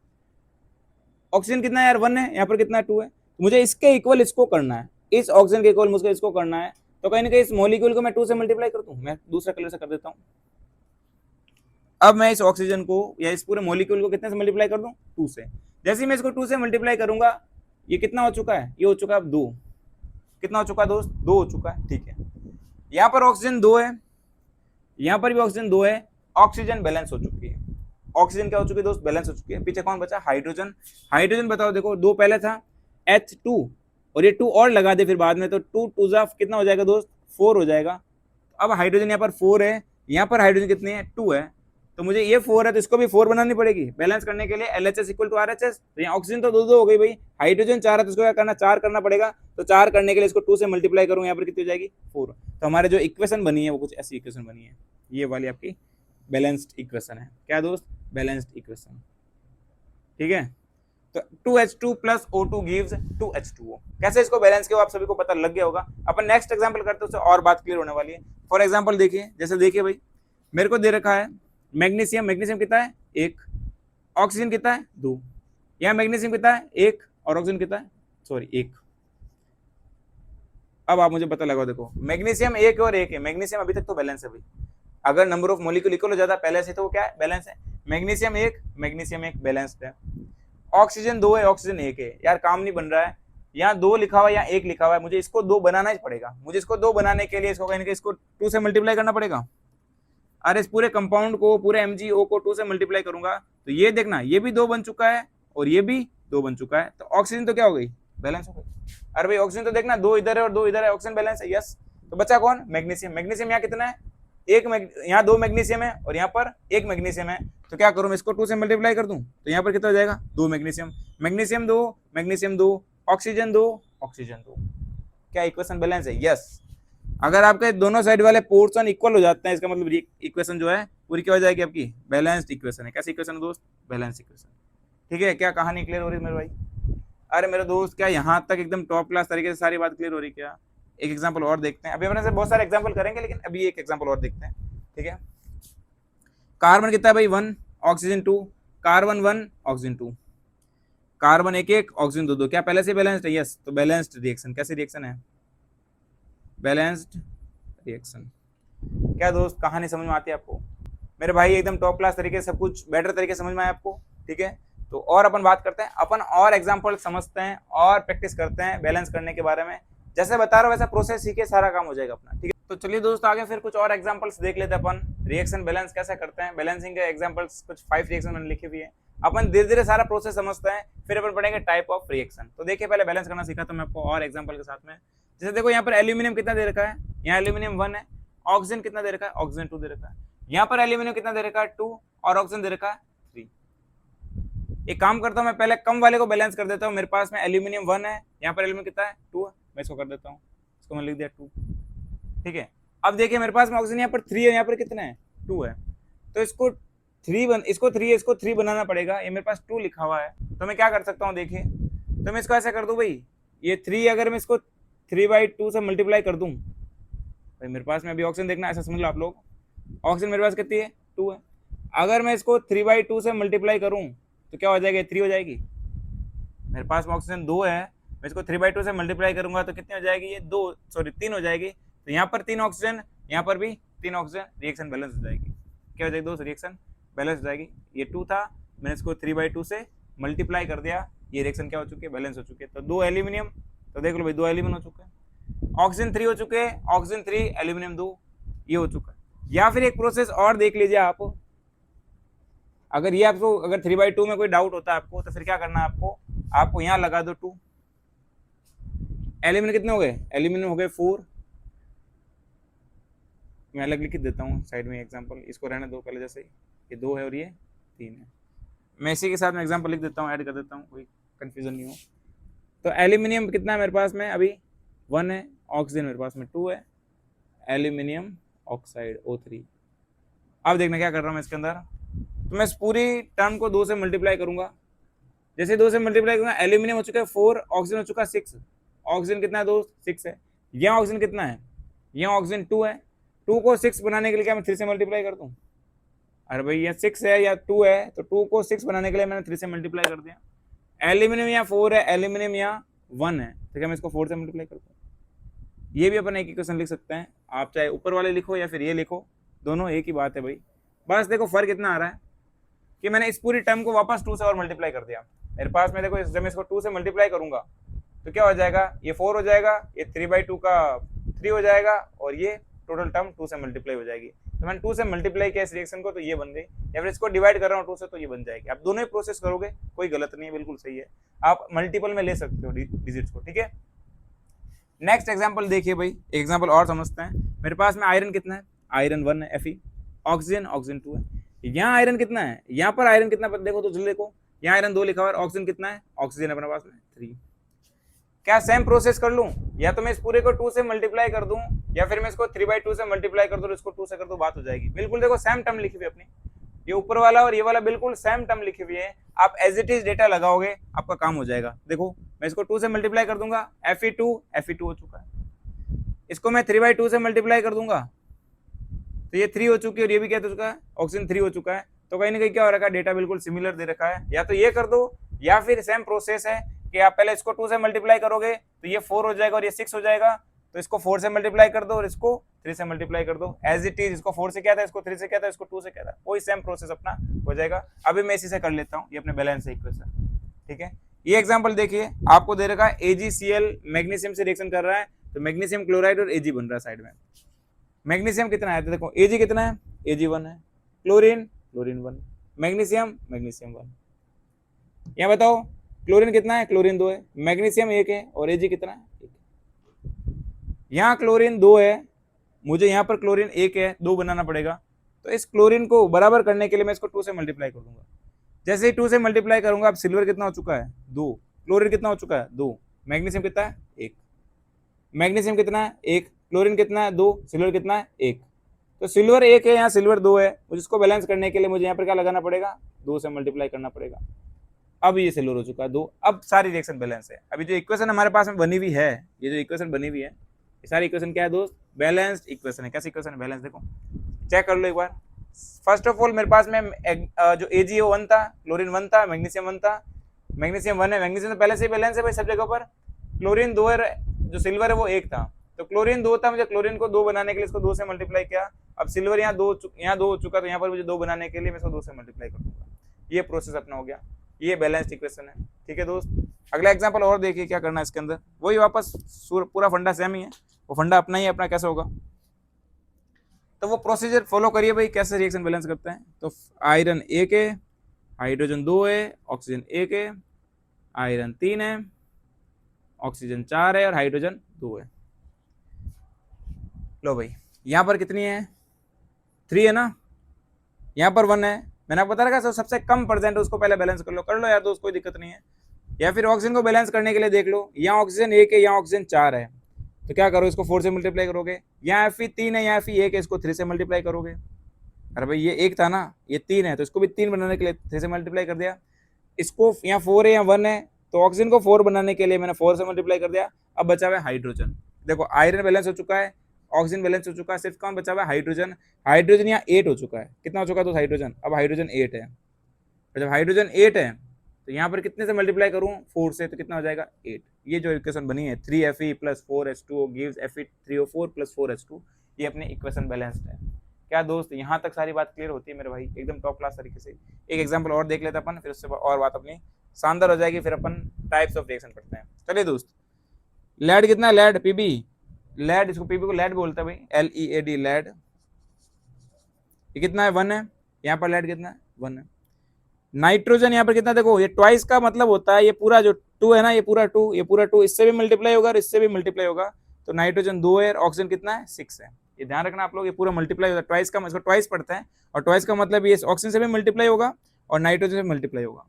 ऑक्सीजन कितना है यार 1 है, यहाँ पर कितना है 2 है, तो मुझे इसके इक्वल इसको करना है, इस ऑक्सीजन के इक्वल मुझे इसको करना है। तो कहीं ना कहीं इस मॉलिक्यूल को मैं 2 से मल्टीप्लाई कर दूं, मैं दूसरा कलर से कर देता हूँ। अब मैं इस ऑक्सीजन को या इस पूरे मॉलिक्यूल को कितने से मल्टीप्लाई कर दूं 2 से। जैसे ही मैं इसको 2 से मल्टीप्लाई करूंगा, ये कितना हो चुका है, ये हो चुका है 2। कितना हो चुका है दोस्त, 2 हो चुका है, ठीक है। यहाँ पर ऑक्सीजन 2 है, यहाँ पर भी ऑक्सीजन 2 है, ऑक्सीजन बैलेंस हो चुकी है। ऑक्सीजन क्या हो चुकी है दोस्त, बैलेंस हो चुकी है। पीछे कौन बचा, हाइड्रोजन। हाइड्रोजन बताओ, देखो 2 पहले था H2 और ये 2 और लगा दे फिर बाद में, तो 2 2 जा कितना हो जाएगा दोस्त 4 हो जाएगा। अब हाइड्रोजन यहाँ पर 4 है, यहाँ पर हाइड्रोजन कितनी है 2 है, तो मुझे ये 4 है तो इसको भी 4 बनानी पड़ेगी बैलेंस करने के लिए। LHS इक्वल टू RHS, तो यहाँ ऑक्सीजन तो 2 हो गई भाई, हाइड्रोजन 4 है तो इसको क्या करना 4 करना पड़ेगा। तो 4 करने के लिए इसको 2 से मल्टीप्लाई करूँ, यहाँ पर कितनी हो जाएगी 4। तो हमारे जो इक्वेशन बनी है वो कुछ ऐसी इक्वेशन बनी है, ये वाली आपकी बैलेंस्ड इक्वेशन है। क्या दोस्त, बैलेंस्ड इक्वेशन, ठीक है। तो 2H2 plus O2 gives 2H2O। कैसे इसको बैलेंस किया आप सभी को पता लग गया होगा। अपन नेक्स्ट एग्जांपल करते हैं, उससे और बात क्लियर होने वाली है। फॉर एग्जांपल देखिए, जैसे देखिए भाई मेरे को दे रखा है मैग्नीशियम, मैग्नीशियम कितना है 1, ऑक्सीजन कितना है 2, यहाँ मैग्नीशियम कितना है 1 और ऑक्सीजन कितना है सॉरी 1। अब आप मुझे पता लगाओ, देखो मैग्नीशियम 1 और 1 है, मैग्नीशियम अभी तक तो बैलेंस है भाई। अगर नंबर ऑफ मॉलिक्यूल इक्वल हो जाता है पहले से तो वो क्या है बैलेंस है। मैग्नीशियम 1 बैलेंस्ड है। ऑक्सीजन 2 है, ऑक्सीजन 1 है, यार काम नहीं बन रहा है, यहाँ 2 लिखा हुआ है यहाँ 1 लिखा हुआ है, मुझे इसको 2 बनाना ही पड़ेगा। मुझे इसको 2 बनाने के लिए इसको कहीं ना कहीं इसको 2 से मल्टीप्लाई करना पड़ेगा। अरे इस पूरे कंपाउंड को, पूरे MgO को 2 से मल्टीप्लाई करूंगा तो ये देखना ये भी 2 बन चुका है और ये भी 2 बन चुका है, तो ऑक्सीजन तो क्या हो गई बैलेंस हो गई। अरे भाई ऑक्सीजन तो देखना 2 इधर है और 2 इधर है, ऑक्सीजन बैलेंस है, यस। तो बचा कौन, मैग्नीशियम। मैग्नीशियम यहाँ कितना है यहाँ 2 मैग्नीशियम है और यहाँ पर 1 मैग्नीशियम है, तो क्या करूं मैं इसको 2 से मल्टीप्लाई कर दूं तो यहाँ पर कितना हो जाएगा 2 magnesium, magnesium 2, magnesium 2, oxygen 2, oxygen 2। क्या इक्वेशन बैलेंस है, यस। अगर आपके दोनों साइड वाले पोर्शन इक्वल हो जाते हैं, इसका मतलब इक्वेशन जो है पूरी क्या हो जाएगी आपकी बैलेंस्ड इक्वेशन है। कैसी इक्वेशन है दोस्त, बैलेंस्ड इक्वेशन, ठीक है। क्या कहानी क्लियर हो रही है मेरे भाई? अरे मेरे दोस्त क्या यहाँ तक एकदम टॉप क्लास तरीके से सारी बात क्लियर हो रही है क्या? एक एग्जांपल और देखते हैं, अभी अपने से बहुत सारे एग्जांपल करेंगे लेकिन अभी एक एग्जांपल और देखते हैं, ठीक है। कार्बन कितना है भाई 1, oxygen 2, carbon 1, oxygen 2, carbon 1 oxygen 2, क्या पहले से बैलेंस्ड है? यस, तो बैलेंस्ड रिएक्शन। कैसे रिएक्शन है? Balanced reaction. क्या दोस्त कहानी समझ में आती है आपको? मेरे भाई एकदम टॉप क्लास तरीके से सब कुछ बेटर तरीके से समझ में आया आपको? ठीक है, तो और अपन बात करते हैं, अपन और एग्जांपल समझते हैं और प्रैक्टिस करते हैं बैलेंस करने के बारे में। जैसे बता रहा हूं वैसा प्रोसेस सीखे, सारा काम हो जाएगा अपना। ठीक है, तो चलिए दोस्तों आगे फिर कुछ और एग्जांपल्स देख लेते हैं अपन, रिएक्शन बैलेंस कैसे करते हैं। बैलेंसिंग के एग्जांपल्स कुछ 5 रिएक्शन मैंने लिखे हुए हैं। अपन धीरे धीरे सारा प्रोसेस समझते हैं, फिर अपन पढ़ेंगे टाइप ऑफ रिएक्शन। तो देखिए पहले बैलेंस करना सीखा तो मैं आपको और एग्जांपल के साथ में। जैसे देखो यहाँ पर एल्यूमिनियम कितना दे रखा है, यहाँ एल्यूमिनियम 1 है, ऑक्सीजन कितना दे रखा है, ऑक्सीजन 2 दे रखा है। यहाँ पर एल्यूमिनियम कितना दे रखा है 2 और ऑक्सीजन दे रखा है 3। एक काम करता हूं, मैं पहले कम वाले को बैलेंस कर देता हूं। मेरे पास में एल्यूमिनियम 1 है, यहाँ पर एल्यूमिनियम कितना है 2 है, मैं इसको कर देता हूँ, इसको मैं लिख दिया 2। ठीक है, अब देखिए मेरे पास में ऑक्सीजन यहाँ पर 3 है, यहाँ पर कितना है 2 है, तो इसको 3 बनाना पड़ेगा। ये मेरे पास 2 लिखा हुआ है, तो मैं क्या कर सकता हूँ देखिए, तो मैं इसको ऐसा कर दूं भाई, ये 3 अगर मैं इसको 3/2 से मल्टीप्लाई कर दूं भाई, मेरे पास में अभी ऑक्सीजन देखना, ऐसा समझ लो आप लोग, ऑक्सीजन मेरे पास कितनी है 2 है। अगर मैं इसको 3/2 से मल्टीप्लाई करूं तो क्या हो जाएगा, 3 हो जाएगी। मेरे पास में ऑक्सीजन 2 है, मैं इसको 3/2 से मल्टीप्लाई करूंगा तो कितनी हो जाएगी, ये 3 हो जाएगी। तो यहाँ पर 3 ऑक्सीजन, यहाँ पर भी 3 ऑक्सीजन, रिएक्शन बैलेंस हो जाएगी। क्या हो जाएगी दोस्त, रिएक्शन बैलेंस हो जाएगी। ये 2 था, मैंने इसको 3/2 से मल्टीप्लाई कर दिया, ये रिएक्शन क्या हो चुकी है, बैलेंस हो चुकी है। तो 2 एल्यूमिनियम, तो देख लो भाई 2 एल्यूमिनियम हो चुके हैं, ऑक्सीजन 3 हो चुके हैं, ऑक्सीजन 3 एल्यूमिनियम 2, ये हो चुका है। या फिर एक प्रोसेस और देख लीजिए आप, अगर ये आपको अगर 3/2 में कोई डाउट होता है आपको, तो फिर क्या करना है आपको यहाँ लगा दो 2। एल्यूमिनियम कितने हो गए, एल्यूमिनियम हो गए 4। मैं अलग लिख देता हूँ साइड में एग्जांपल, इसको रहने दो पहले जैसे ही, ये 2 है और ये 3 है। मैं इसी के साथ में एग्जांपल लिख देता हूँ, ऐड कर देता हूँ, कोई कंफ्यूजन नहीं हो। तो एल्यूमिनियम कितना है मेरे पास में अभी 1 है, ऑक्सीजन मेरे पास में 2 है, एल्यूमिनियम ऑक्साइड O3। अब देखना क्या कर रहा हूँ मैं इसके अंदर, तो मैं इस पूरी टर्म को 2 से मल्टीप्लाई करूंगा। जैसे 2 से मल्टीप्लाई करूंगा, एल्यूमिनियम हो चुका है 4, ऑक्सीजन हो चुका है 6। ऑक्सीजन कितना है दोस्त, 6 है। यहाँ ऑक्सीजन कितना है, यहाँ ऑक्सीजन 2 है, 2 को 6 बनाने के लिए क्या मैं 3 से मल्टीप्लाई कर दूं? अरे भाई यहाँ 6 है या 2 है, तो 2 को 6 बनाने के लिए मैंने 3 से मल्टीप्लाई कर दिया। एल्यूमिनियम यहाँ 4 है, एल्यूमिनियम यहाँ 1 है, तो क्या मैं इसको 4 से मल्टीप्लाई कर दूं? ये भी अपन एक इक्वेशन लिख सकते हैं, आप चाहे ऊपर वाले लिखो या फिर ये लिखो, दोनों एक ही बात है भाई। बस देखो फर्क इतना आ रहा है कि मैंने इस पूरी टर्म को वापस 2 से और मल्टीप्लाई कर दिया। मेरे पास में देखो जब मैं इसको 2 से मल्टीप्लाई करूंगा तो क्या हो जाएगा, ये 4 हो जाएगा, ये 3/2 का 3 हो जाएगा, और ये टोटल टर्म 2 से मल्टीप्लाई हो जाएगी। तो मैंने 2 से मल्टीप्लाई किया इस रिएक्शन को, तो ये बन गई, या फिर इसको डिवाइड कर रहा हूँ 2 से, तो ये बन जाएगी। आप दोनों ही प्रोसेस करोगे, कोई गलत नहीं है, बिल्कुल सही है। आप मल्टीपल में ले सकते हो डिजिट्स को। ठीक है, नेक्स्ट एग्जाम्पल देखिए भाई, एक एग्जाम्पल और समझते हैं। मेरे पास में आयरन कितना है, आयरन 1 है Fe, ऑक्सीजन 2 है। यहाँ आयरन कितना है, यहाँ पर आयरन कितना देखो तो जल्दी देखो, यहाँ आयरन 2 लिखा हुआ है, ऑक्सीजन कितना है, ऑक्सीजन अपने पास में 3। क्या सेम प्रोसेस कर लूं, या तो मैं इस पूरे को 2 से मल्टीप्लाई कर दूं, या फिर मैं इसको 3/2 से मल्टीप्लाई कर दूं, इसको 2 से कर दूं, बात हो जाएगी। बिल्कुल देखो सेम टर्म लिखी हुई अपनी, ये ऊपर वाला और ये वाला बिल्कुल सेम टर्म लिखी हुई है। आप एज इट इज डेटा लगाओगे, आपका काम हो जाएगा। देखो मैं इसको 2 से मल्टीप्लाई कर दूंगा, Fe2 हो चुका है। इसको मैं 3/2 से मल्टीप्लाई कर दूंगा तो ये 3 हो चुकी है, और ये भी क्या हो चुका है, ऑक्सीजन 3 हो चुका है। तो कहीं ना कहीं क्या हो रखा है, डेटा बिल्कुल सिमिलर दे रखा है। या तो ये कर दो, या फिर सेम प्रोसेस है कि आप पहले इसको 2 से मल्टीप्लाई करोगे तो ये 4 हो जाएगा और ये 6 हो जाएगा, तो इसको 4 से मल्टीप्लाई कर दो और इसको 3 से मल्टीप्लाई कर दो। एज इट इज, इसको 4 से क्या था, इसको 3 से क्या था, इसको 2 से क्या था, वही सेम प्रोसेस अपना हो जाएगा। अभी मैं इसी से कर लेता हूँ, ये अपने बैलेंस इक्वेशन। ठीक है, ये एग्जाम्पल देखिए, आपको दे रखा है AgCl मैग्नीशियम से रिएक्शन कर रहा है, तो मैग्नीशियम क्लोराइड और Ag बन रहा है साइड में। मैग्नीशियम कितना है, तो देखो Ag कितना है, Ag1 है, क्लोरीन 1, मैग्नीशियम 1। यहाँ बताओ क्लोरीन कितना है, क्लोरीन 2 है, मैग्नीशियम 1 है, और Ag कितना है, 1। यहाँ क्लोरीन 2 है, मुझे यहाँ पर क्लोरीन 1 है, 2 बनाना पड़ेगा। तो इस क्लोरीन को बराबर करने के लिए मैं इसको 2 से मल्टीप्लाई कर दूंगा। जैसे ही 2 से मल्टीप्लाई करूंगा, अब सिल्वर कितना हो चुका है, 2, क्लोरीन कितना हो चुका है, 2, मैग्नीशियम कितना है, 1, मैग्नीशियम कितना है, 1, क्लोरीन कितना है, 2, सिल्वर कितना है, 1। तो सिल्वर 1 है, यहाँ सिल्वर 2 है, मुझे इसको बैलेंस करने के लिए मुझे यहाँ पर क्या लगाना पड़ेगा, 2 से मल्टीप्लाई करना पड़ेगा। अब ये सिल्वर हो चुका है 2, अब सारी रिएक्शन बैलेंस है। अभी जो इक्वेशन हमारे पास में बनी हुई है, ये जो इक्वेशन बनी हुई है, ये सारी इक्वेशन क्या है दोस्त, बैलेंस्ड इक्वेशन है। कैसी इक्वेशन है, बैलेंस। देखो चेक कर लो एक बार, फर्स्ट ऑफ ऑल मेरे पास में जो AgO 1 था, क्लोरीन 1 था, मैग्नीशियम 1 था, मैग्नीशियम 1 है, मैग्नीशियम तो पहले से बैलेंस है भाई सब जगह पर। क्लोरीन 2 है, जो सिल्वर है वो 1 था, तो क्लोरीन 2 था, मुझे क्लोरीन को 2 बनाने के लिए इसको 2 से मल्टीप्लाई किया। अब सिल्वर यहाँ 2 हो चुका, तो यहाँ पर मुझे 2 बनाने के लिए मैं इसको 2 से मल्टीप्लाई कर दूंगा। ये प्रोसेस अपना हो गया, ये बैलेंस्ड इक्वेशन है। ठीक है दोस्त, अगला एग्जांपल और देखिए क्या करना है इसके अंदर, वही वापस पूरा फंडा सेम ही है, वो फंडा अपना ही अपना कैसे होगा, तो वो प्रोसीजर फॉलो करिए भाई, कैसे रिएक्शन बैलेंस करते हैं। तो आयरन 1 है, हाइड्रोजन 2 है, ऑक्सीजन 1 है, आयरन 3 है, ऑक्सीजन 4 है और हाइड्रोजन 2 है। लो भाई यहाँ पर कितनी है, 3 है ना, यहाँ पर 1 है, मैंने आपको बता रखा सबसे कम परसेंट उसको पहले बैलेंस कर लो यार दोस्त, कोई दिक्कत नहीं है। या फिर ऑक्सीजन को बैलेंस करने के लिए देख लो, यहाँ ऑक्सीजन 1 है, यहाँ ऑक्सीजन 4 है, तो क्या करो, इसको 4 से मल्टीप्लाई करोगे। यहाँ Fe3 है, यहाँ Fe1 है, इसको 3 से मल्टीप्लाई करोगे। अरे भाई ये 1 था ना, ये 3 है, तो इसको भी 3 बनाने के लिए 3 से मल्टीप्लाई कर दिया। इसको यहाँ 4 है, यहाँ 1 है, तो ऑक्सीजन को 4 बनाने के लिए मैंने 4 से मल्टीप्लाई कर दिया। अब बचा हुआ है हाइड्रोजन, देखो आयरन बैलेंस हो चुका है, ऑक्सीजन बैलेंस हो चुका है, सिर्फ कौन बचा हुआ है, हाइड्रोजन। हाइड्रोजन यहाँ 8 हो चुका है, कितना हो चुका है तो हाइड्रोजन, अब हाइड्रोजन 8 है। तो जब हाइड्रोजन 8 है तो यहाँ पर कितने से मल्टीप्लाई करूँ, 4 से, तो कितना हो जाएगा 8। ये जो इक्वेशन बनी है 3Fe + 4H2O gives Fe3O4 + 4H2, ये अपनी इक्वेशन बैलेंस्ड है। क्या दोस्त यहाँ तक सारी बात क्लियर होती है मेरे भाई, एकदम टॉप क्लास तरीके से। एक एग्जाम्पल और देख लेते अपन, फिर उससे और बात अपनी शानदार हो जाएगी, फिर अपन टाइप्स ऑफ रिएक्शन पढ़ते हैं। चलिए दोस्त, लेड कितना है, लेड पीबी, लेड, इसको पीबी को लेड बोलता है भाई, LEAD लेड, ये कितना है 1 है, यहाँ पर लेड कितना है 1 है। नाइट्रोजन यहाँ पर कितना, देखो ये ट्वाइस का मतलब होता है, ये पूरा जो 2 है ना, ये पूरा 2, ये पूरा 2, इससे भी मल्टीप्लाई होगा और इससे भी मल्टीप्लाई होगा, तो नाइट्रोजन 2 है, ऑक्सीजन कितना है 6 है। ये ध्यान रखना आप लोग, ये पूरा मल्टीप्लाई होगा, ट्वाइस का, इसको ट्वाइस पढ़ते हैं, और ट्वाइस का मतलब ये ऑक्सीजन से भी मल्टीप्लाई होगा और नाइट्रोजन से मल्टीप्लाई होगा,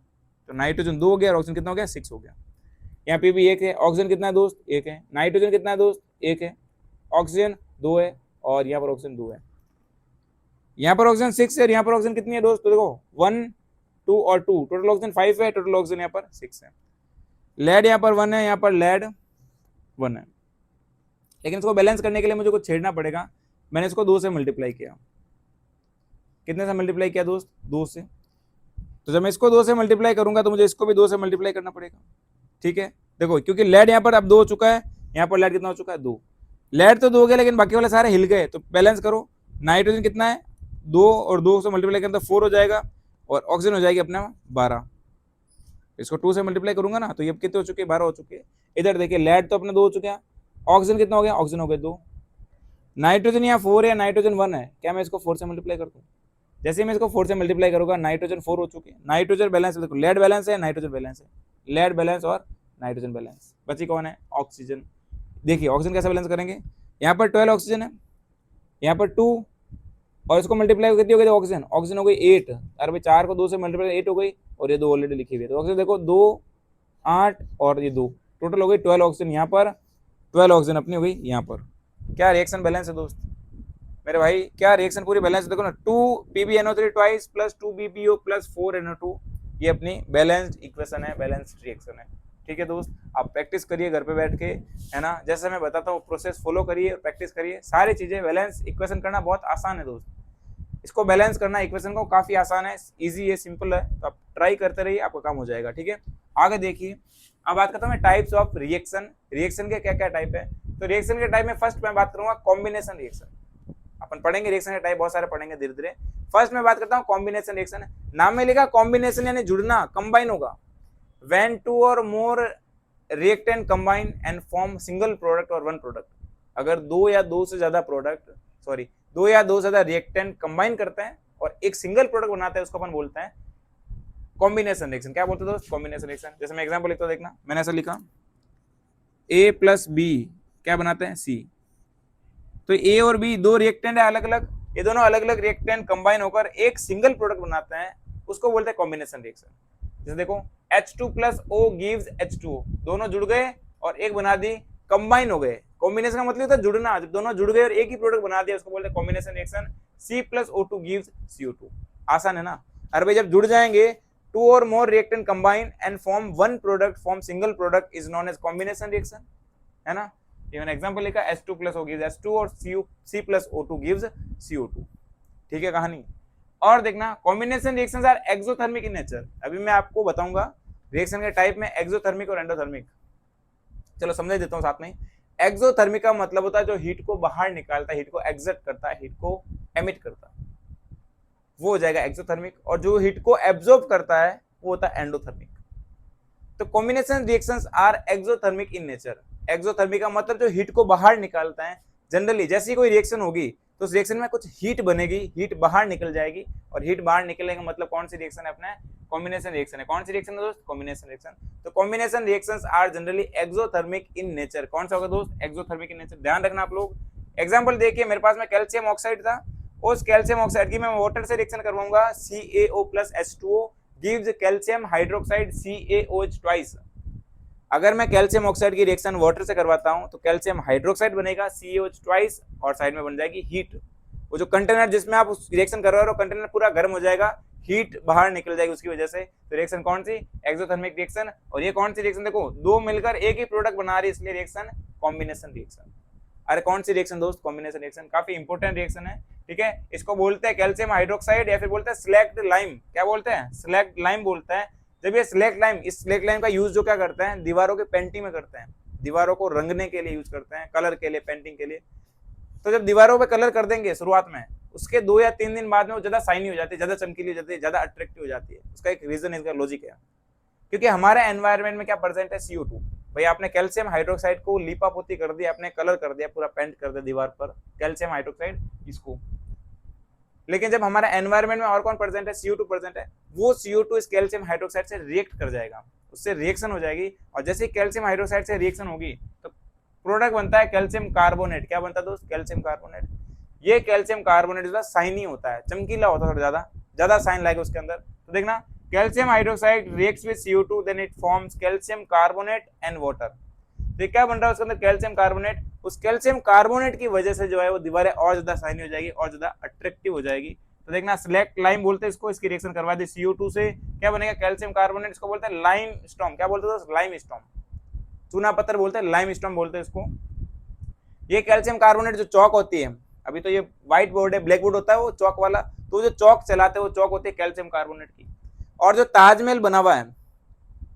तो नाइट्रोजन 2 हो गया और ऑक्सीजन कितना हो गया 6 हो गया। यहाँ पे भी 1 है, ऑक्सीजन कितना है दोस्त 1 है, नाइट्रोजन कितना है दोस्त 1 है, ऑक्सीजन 2 है और यहाँ पर ऑक्सीजन 2 है, यहाँ पर ऑक्सीजन 6 है और यहाँ पर ऑक्सीजन कितनी है दोस्त, तो देखो 1 2 और 2, टोटल ऑक्सीजन 5 है, टोटल ऑक्सीजन यहाँ पर 6 है। लेड यहाँ पर 1 है, यहाँ पर लेड 1 है, लेकिन इसको बैलेंस करने के लिए मुझे कुछ छेड़ना पड़ेगा। मैंने इसको 2 से मल्टीप्लाई किया, कितने से मल्टीप्लाई किया दोस्त 2 से, तो जब मैं इसको 2 से मल्टीप्लाई करूंगा तो मुझे इसको भी 2 से मल्टीप्लाई करना पड़ेगा। ठीक है, देखो क्योंकि लेड यहाँ पर अब 2 हो चुका है, यहाँ पर लेड कितना हो चुका है 2, लेड तो 2 हो गया लेकिन बाकी वाले सारे हिल गए, तो बैलेंस करो। नाइट्रोजन कितना है 2 और 2 से मल्टीप्लाई करना तो 4 हो जाएगा और ऑक्सीजन हो जाएगी अपने 12, इसको 2 से मल्टीप्लाई करूंगा ना, तो ये कितने हो चुके हैं 12 हो चुके हैं। इधर देखिए लेड तो अपने 2 हो चुके हैं, ऑक्सीजन कितना हो गया, ऑक्सीजन हो गया 2, नाइट्रोजन यहाँ 4 है, नाइट्रोजन 1 है, क्या मैं इसको 4 से मल्टीप्लाई कर दूँ, जैसे मैं इसको 4 से मल्टीप्लाई करूंगा नाइट्रोजन 4 हो चुके हैं, नाइट्रोजन बैलेंस देखो, लेड बैलेंस है, नाइट्रोजन बैलेंस है, लेड बैलेंस और नाइट्रोजन बैलेंस, बची कौन है ऑक्सीजन। देखिए ऑक्सीजन कैसे बैलेंस करेंगे, यहाँ पर 12 ऑक्सीजन है, यहाँ पर 2 और इसको मल्टीप्लाई कितनी हो गई ऑक्सीजन, ऑक्सीजन हो गई 8, अरे भाई 4 को 2 से मल्टीप्लाई 8 हो गई और ये 2 ऑलरेडी लिखी हुई है, तो ऑक्सीजन देखो 2 8 और ये 2, टोटल हो गई 12 ऑक्सीजन, यहाँ पर 12 ऑक्सीजन अपनी हो गई यहाँ पर। क्या रिएक्शन बैलेंस है दोस्त मेरे भाई, क्या रिएक्शन पूरी बैलेंस, देखो ना 2 PbNO3 twice plus 2 BPO plus 4 NO2, ये अपनी बैलेंस्ड इक्वेशन है, बैलेंस्ड रिएक्शन है। ठीक है दोस्त, आप प्रैक्टिस करिए घर पे बैठ के, है ना, जैसे मैं बताता हूँ प्रोसेस फॉलो करिए, प्रैक्टिस करिए, सारी चीजें बैलेंस इक्वेशन करना बहुत आसान है दोस्त, इसको बैलेंस करना इक्वेशन को काफी आसान है, इजी है, सिंपल है, तो आप ट्राई करते रहिए, आपका काम हो जाएगा। ठीक है, आगे देखिए, अब बात करता हूँ मैं टाइप्स ऑफ रिएक्शन, रिएक्शन के क्या क्या टाइप है। तो रिएक्शन के टाइप में फर्स्ट मैं बात करूंगा कॉम्बिनेशन रिएक्शन, अपन पढ़ेंगे रिएक्शन के टाइप बहुत सारे पढ़ेंगे धीरे धीरे। फर्स्ट मैं बात करता हूँ कॉम्बिनेशन रिएक्शन, नाम में लिखा कॉम्बिनेशन यानी जुड़ना, कंबाइन होगा, when 2 or more reactant combine and form single product or one product, अगर 2 या 2 से ज्यादा प्रोडक्ट, सॉरी 2 या 2 से ज्यादा रिएक्टेंट कंबाइन करते हैं और एक सिंगल प्रोडक्ट बनाते हैं, उसको अपन बोलते हैं कॉम्बिनेशन रिएक्शन। क्या बोलते हैं दोस्त, कॉम्बिनेशन रिएक्शन। जैसे मैं एग्जांपल लिखता हूं, देखना मैंने ऐसा लिखा A + B क्या बनाते हैं C, तो A और B दो रिएक्टेंट है अलग अलग, ये दोनों अलग अलग रिएक्टेंट कंबाइन होकर एक सिंगल प्रोडक्ट बनाते हैं, उसको बोलते हैं कॉम्बिनेशन रिएक्शन। जैसे देखो H2 + O gives H2O, दोनों जुड़ गए और एक बना दी, कंबाइन हो गए। कॉम्बिनेशन का मतलब होता है जुड़ना, जब दोनों जुड़ गए और एक ही प्रोडक्ट बना दिया उसको बोलते हैं combination reaction. C + O2 gives CO2, आसान है ना। अरे भाई जब जुड़ जाएंगे 2 or more reactant combine and form one product, form single product is known as combination reaction, है ना। ये मैंने एग्जांपल लिखा H2 + O gives H2 और C + O2 gives CO2। ठीक है कहानी। और देखना combination reactions are exothermic in nature. अभी मैं आपको बताऊंगा रिएक्शन के टाइप में एक्सोथर्मिक और एंडोथर्मिक। चलो समझ देता हूँ साथ में। एक्सोथर्मिक का मतलब होता है जो हीट को बाहर निकालता है, हीट को एक्सर्ट करता है, हीट को एमिट करता है, वो हो जाएगा एक्सोथर्मिक। और जो हीट को एब्जॉर्ब करता है वो होता है एंडोथर्मिक। तो combination reactions are exothermic in nature. Exothermic का मतलब जो हीट को बाहर निकालता है। जनरली जैसी कोई रिएक्शन होगी तो उस रिएक्शन में कुछ हीट बनेगी, हीट बाहर निकल जाएगी, और हीट बाहर निकलने का मतलब कौन सी रिएक्शन है अपने, कॉम्बिनेशन रिएक्शन है। कौन सी रिएक्शन है दोस्त, कॉम्बिनेशन रिएक्शन। तो combination reactions are generally exothermic in nature. कौन सा होगा दोस्त, एक्सोथर्मिक इन नेचर। ध्यान रखना आप लोग। एग्जांपल देखिए, मेरे पास में कैल्शियम ऑक्साइड था, उस कैल्शियम ऑक्साइड की मैं वाटर से रिएक्शन करवाऊंगा, CaO+H2O gives calcium hydroxide CaOH twice. अगर मैं कैल्शियम ऑक्साइड की रिएक्शन वाटर से करवाता हूं तो कैल्शियम हाइड्रोक्साइड बनेगा CaOH ट्वाइस, और साइड में बन जाएगी हीट। वो जो कंटेनर जिसमें आप उस रिएक्शन कर रहे हो कंटेनर पूरा गर्म हो जाएगा, हीट बाहर निकल जाएगी उसकी वजह से। तो रिएक्शन कौन सी, एक्सोथर्मिक रिएक्शन। और ये कौन सी रिएक्शन, देखो दो मिलकर एक ही प्रोडक्ट बना रही है, इसलिए रिएक्शन कॉम्बिनेशन रिएक्शन। अरे कौन सी रिएक्शन दोस्त, कॉम्बिनेशन रिएक्शन। काफी इंपॉर्टेंट रिएक्शन है, ठीक है। इसको बोलते हैं कैल्शियम हाइड्रोक्साइड, या फिर बोलते हैं स्लैक्ड लाइम। क्या बोलते हैं, स्लैक्ड लाइम बोलते हैं। जब ये स्लैक्ड लाइम, इस स्लैक्ड लाइम का यूज जो क्या करते हैं, दीवारों के पेंटिंग में करते हैं, दीवारों को रंगने के लिए यूज करते हैं, कलर के लिए, पेंटिंग के लिए। तो जब दीवारों पे कलर कर देंगे शुरुआत में, उसके 2 या 3 दिन बाद में वो ज्यादा शाइनी हो जाती है, ज्यादा चमकीली हो जाती है, ज्यादा अट्रैक्टिव हो जाती है। उसका एक रीजन, इसका लॉजिक है, क्योंकि हमारे एनवायरनमेंट में क्या प्रेजेंट है, CO2। भाई आपने कैल्शियम हाइड्रोक्साइड को लिपापोती कर दिया, आपने कलर कर दिया, पूरा पेंट कर दिया दीवार पर कैल्शियम हाइड्रोक्साइड इसको। लेकिन जब हमारा एनवायरनमेंट में और कौन प्रेजेंट है, CO2 प्रेजेंट है, वो CO2 इस कैल्शियम हाइड्रोक्साइड से रिएक्ट कर जाएगा, उससे रिएक्शन हो जाएगी। और जैसे कैल्शियम हाइड्रोक्साइड से रिएक्शन होगी तो प्रोडक्ट बनता है कैल्शियम कार्बोनेट। क्या बनता है दोस्त, कैल्शियम कार्बोनेट। ये कैल्शियम कार्बोनेट जो शाइनी होता है, चमकीला होता है, थोड़ा ज्यादा शाइन लाएगा उसके अंदर। तो देखना calcium hydroxide reacts with CO2 then it forms calcium carbonate and water. तो क्या बन रहा है उसके अंदर, कैल्शियम कार्बोनेट। उस कैल्शियम कार्बोनेट की वजह से जो है वो दीवारें और ज्यादा शाइनी हो जाएगी और ज्यादा अट्रैक्टिव हो जाएगी। तो देखना स्लैक्ड लाइम बोलते हैं इसको, इसकी रिएक्शन करवा दी CO2 से, क्या बनेगा, कैल्शियम कार्बोनेट। इसको बोलते हैं लाइम स्टॉर्म। क्या बोलते हैं, लाइम स्टॉर्म। चूना पत्थर बोलते हैं, लाइम स्टॉर्म बोलते हैं इसको। ये कैल्शियम कार्बोनेट जो चौक होती है, अभी तो ये व्हाइट बोर्ड है, ब्लैक बोर्ड होता है वो चौक वाला, तो जो चौक चलाते हैं वो चौक होती है कैल्शियम कार्बोनेट की। और जो ताजमहल बना हुआ है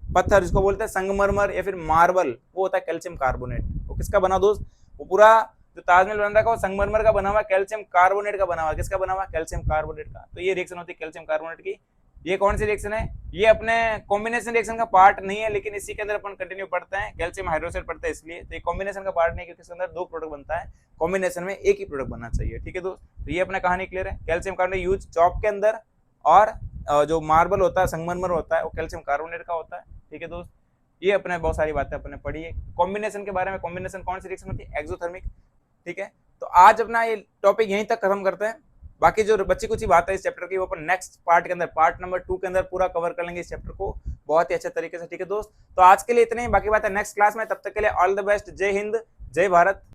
पत्थर, जिसको बोलते हैं संगमरमर या फिर मार्बल, वो होता है कैल्शियम कार्बोनेट। वो किसका बना दोस्त, वो पूरा जो ताजमहल बन रहा है वो संगमरमर का बना हुआ, कैल्शियम कार्बोनेट का बना हुआ। किसका बना हुआ, कैल्शियम कार्बोनेट का। तो ये रिएक्शन होती है कैल्शियम कार्बोनेट की। ये कौन सी रिएक्शन है, ये अपने कॉम्बिनेशन रिएक्शन का पार्ट नहीं है, लेकिन इसी के अंदर अपन कंटिन्यू पढ़ते हैं, कैल्शियम हाइड्रोक्साइड पढ़ते हैं इसलिए। तो ये कॉम्बिनेशन का पार्ट नहीं है, क्योंकि इसके अंदर 2 प्रोडक्ट बनता है, कॉम्बिनेशन में एक ही प्रोडक्ट बनना चाहिए, ठीक है दोस्त। तो ये अपना कहानी क्लियर है। कैल्शियम कार्बोनेट यूज चौक के अंदर, और जो मार्बल होता है, संगमरमर होता है, वो कैल्शियम कार्बोनेट का होता है, ठीक है दोस्त। ये अपने बहुत सारी बातें अपने पढ़ी है कॉम्बिनेशन के बारे में। कॉम्बिनेशन कौन सी रिएक्शन होती है, एक्सोथर्मिक, ठीक है। तो आज अपना ये टॉपिक यहीं तक खत्म करते हैं। बाकी जो बच्ची कुछ बात है इस चैप्टर की, वो अपन नेक्स्ट पार्ट के अंदर, पार्ट नंबर 2 के अंदर पूरा कवर कर लेंगे इस चैप्टर को बहुत ही अच्छे तरीके से, ठीक है दोस्त। तो आज के लिए इतने ही, बाकी बात है नेक्स्ट क्लास में। तब तक के लिए ऑल द बेस्ट। जय हिंद, जय भारत।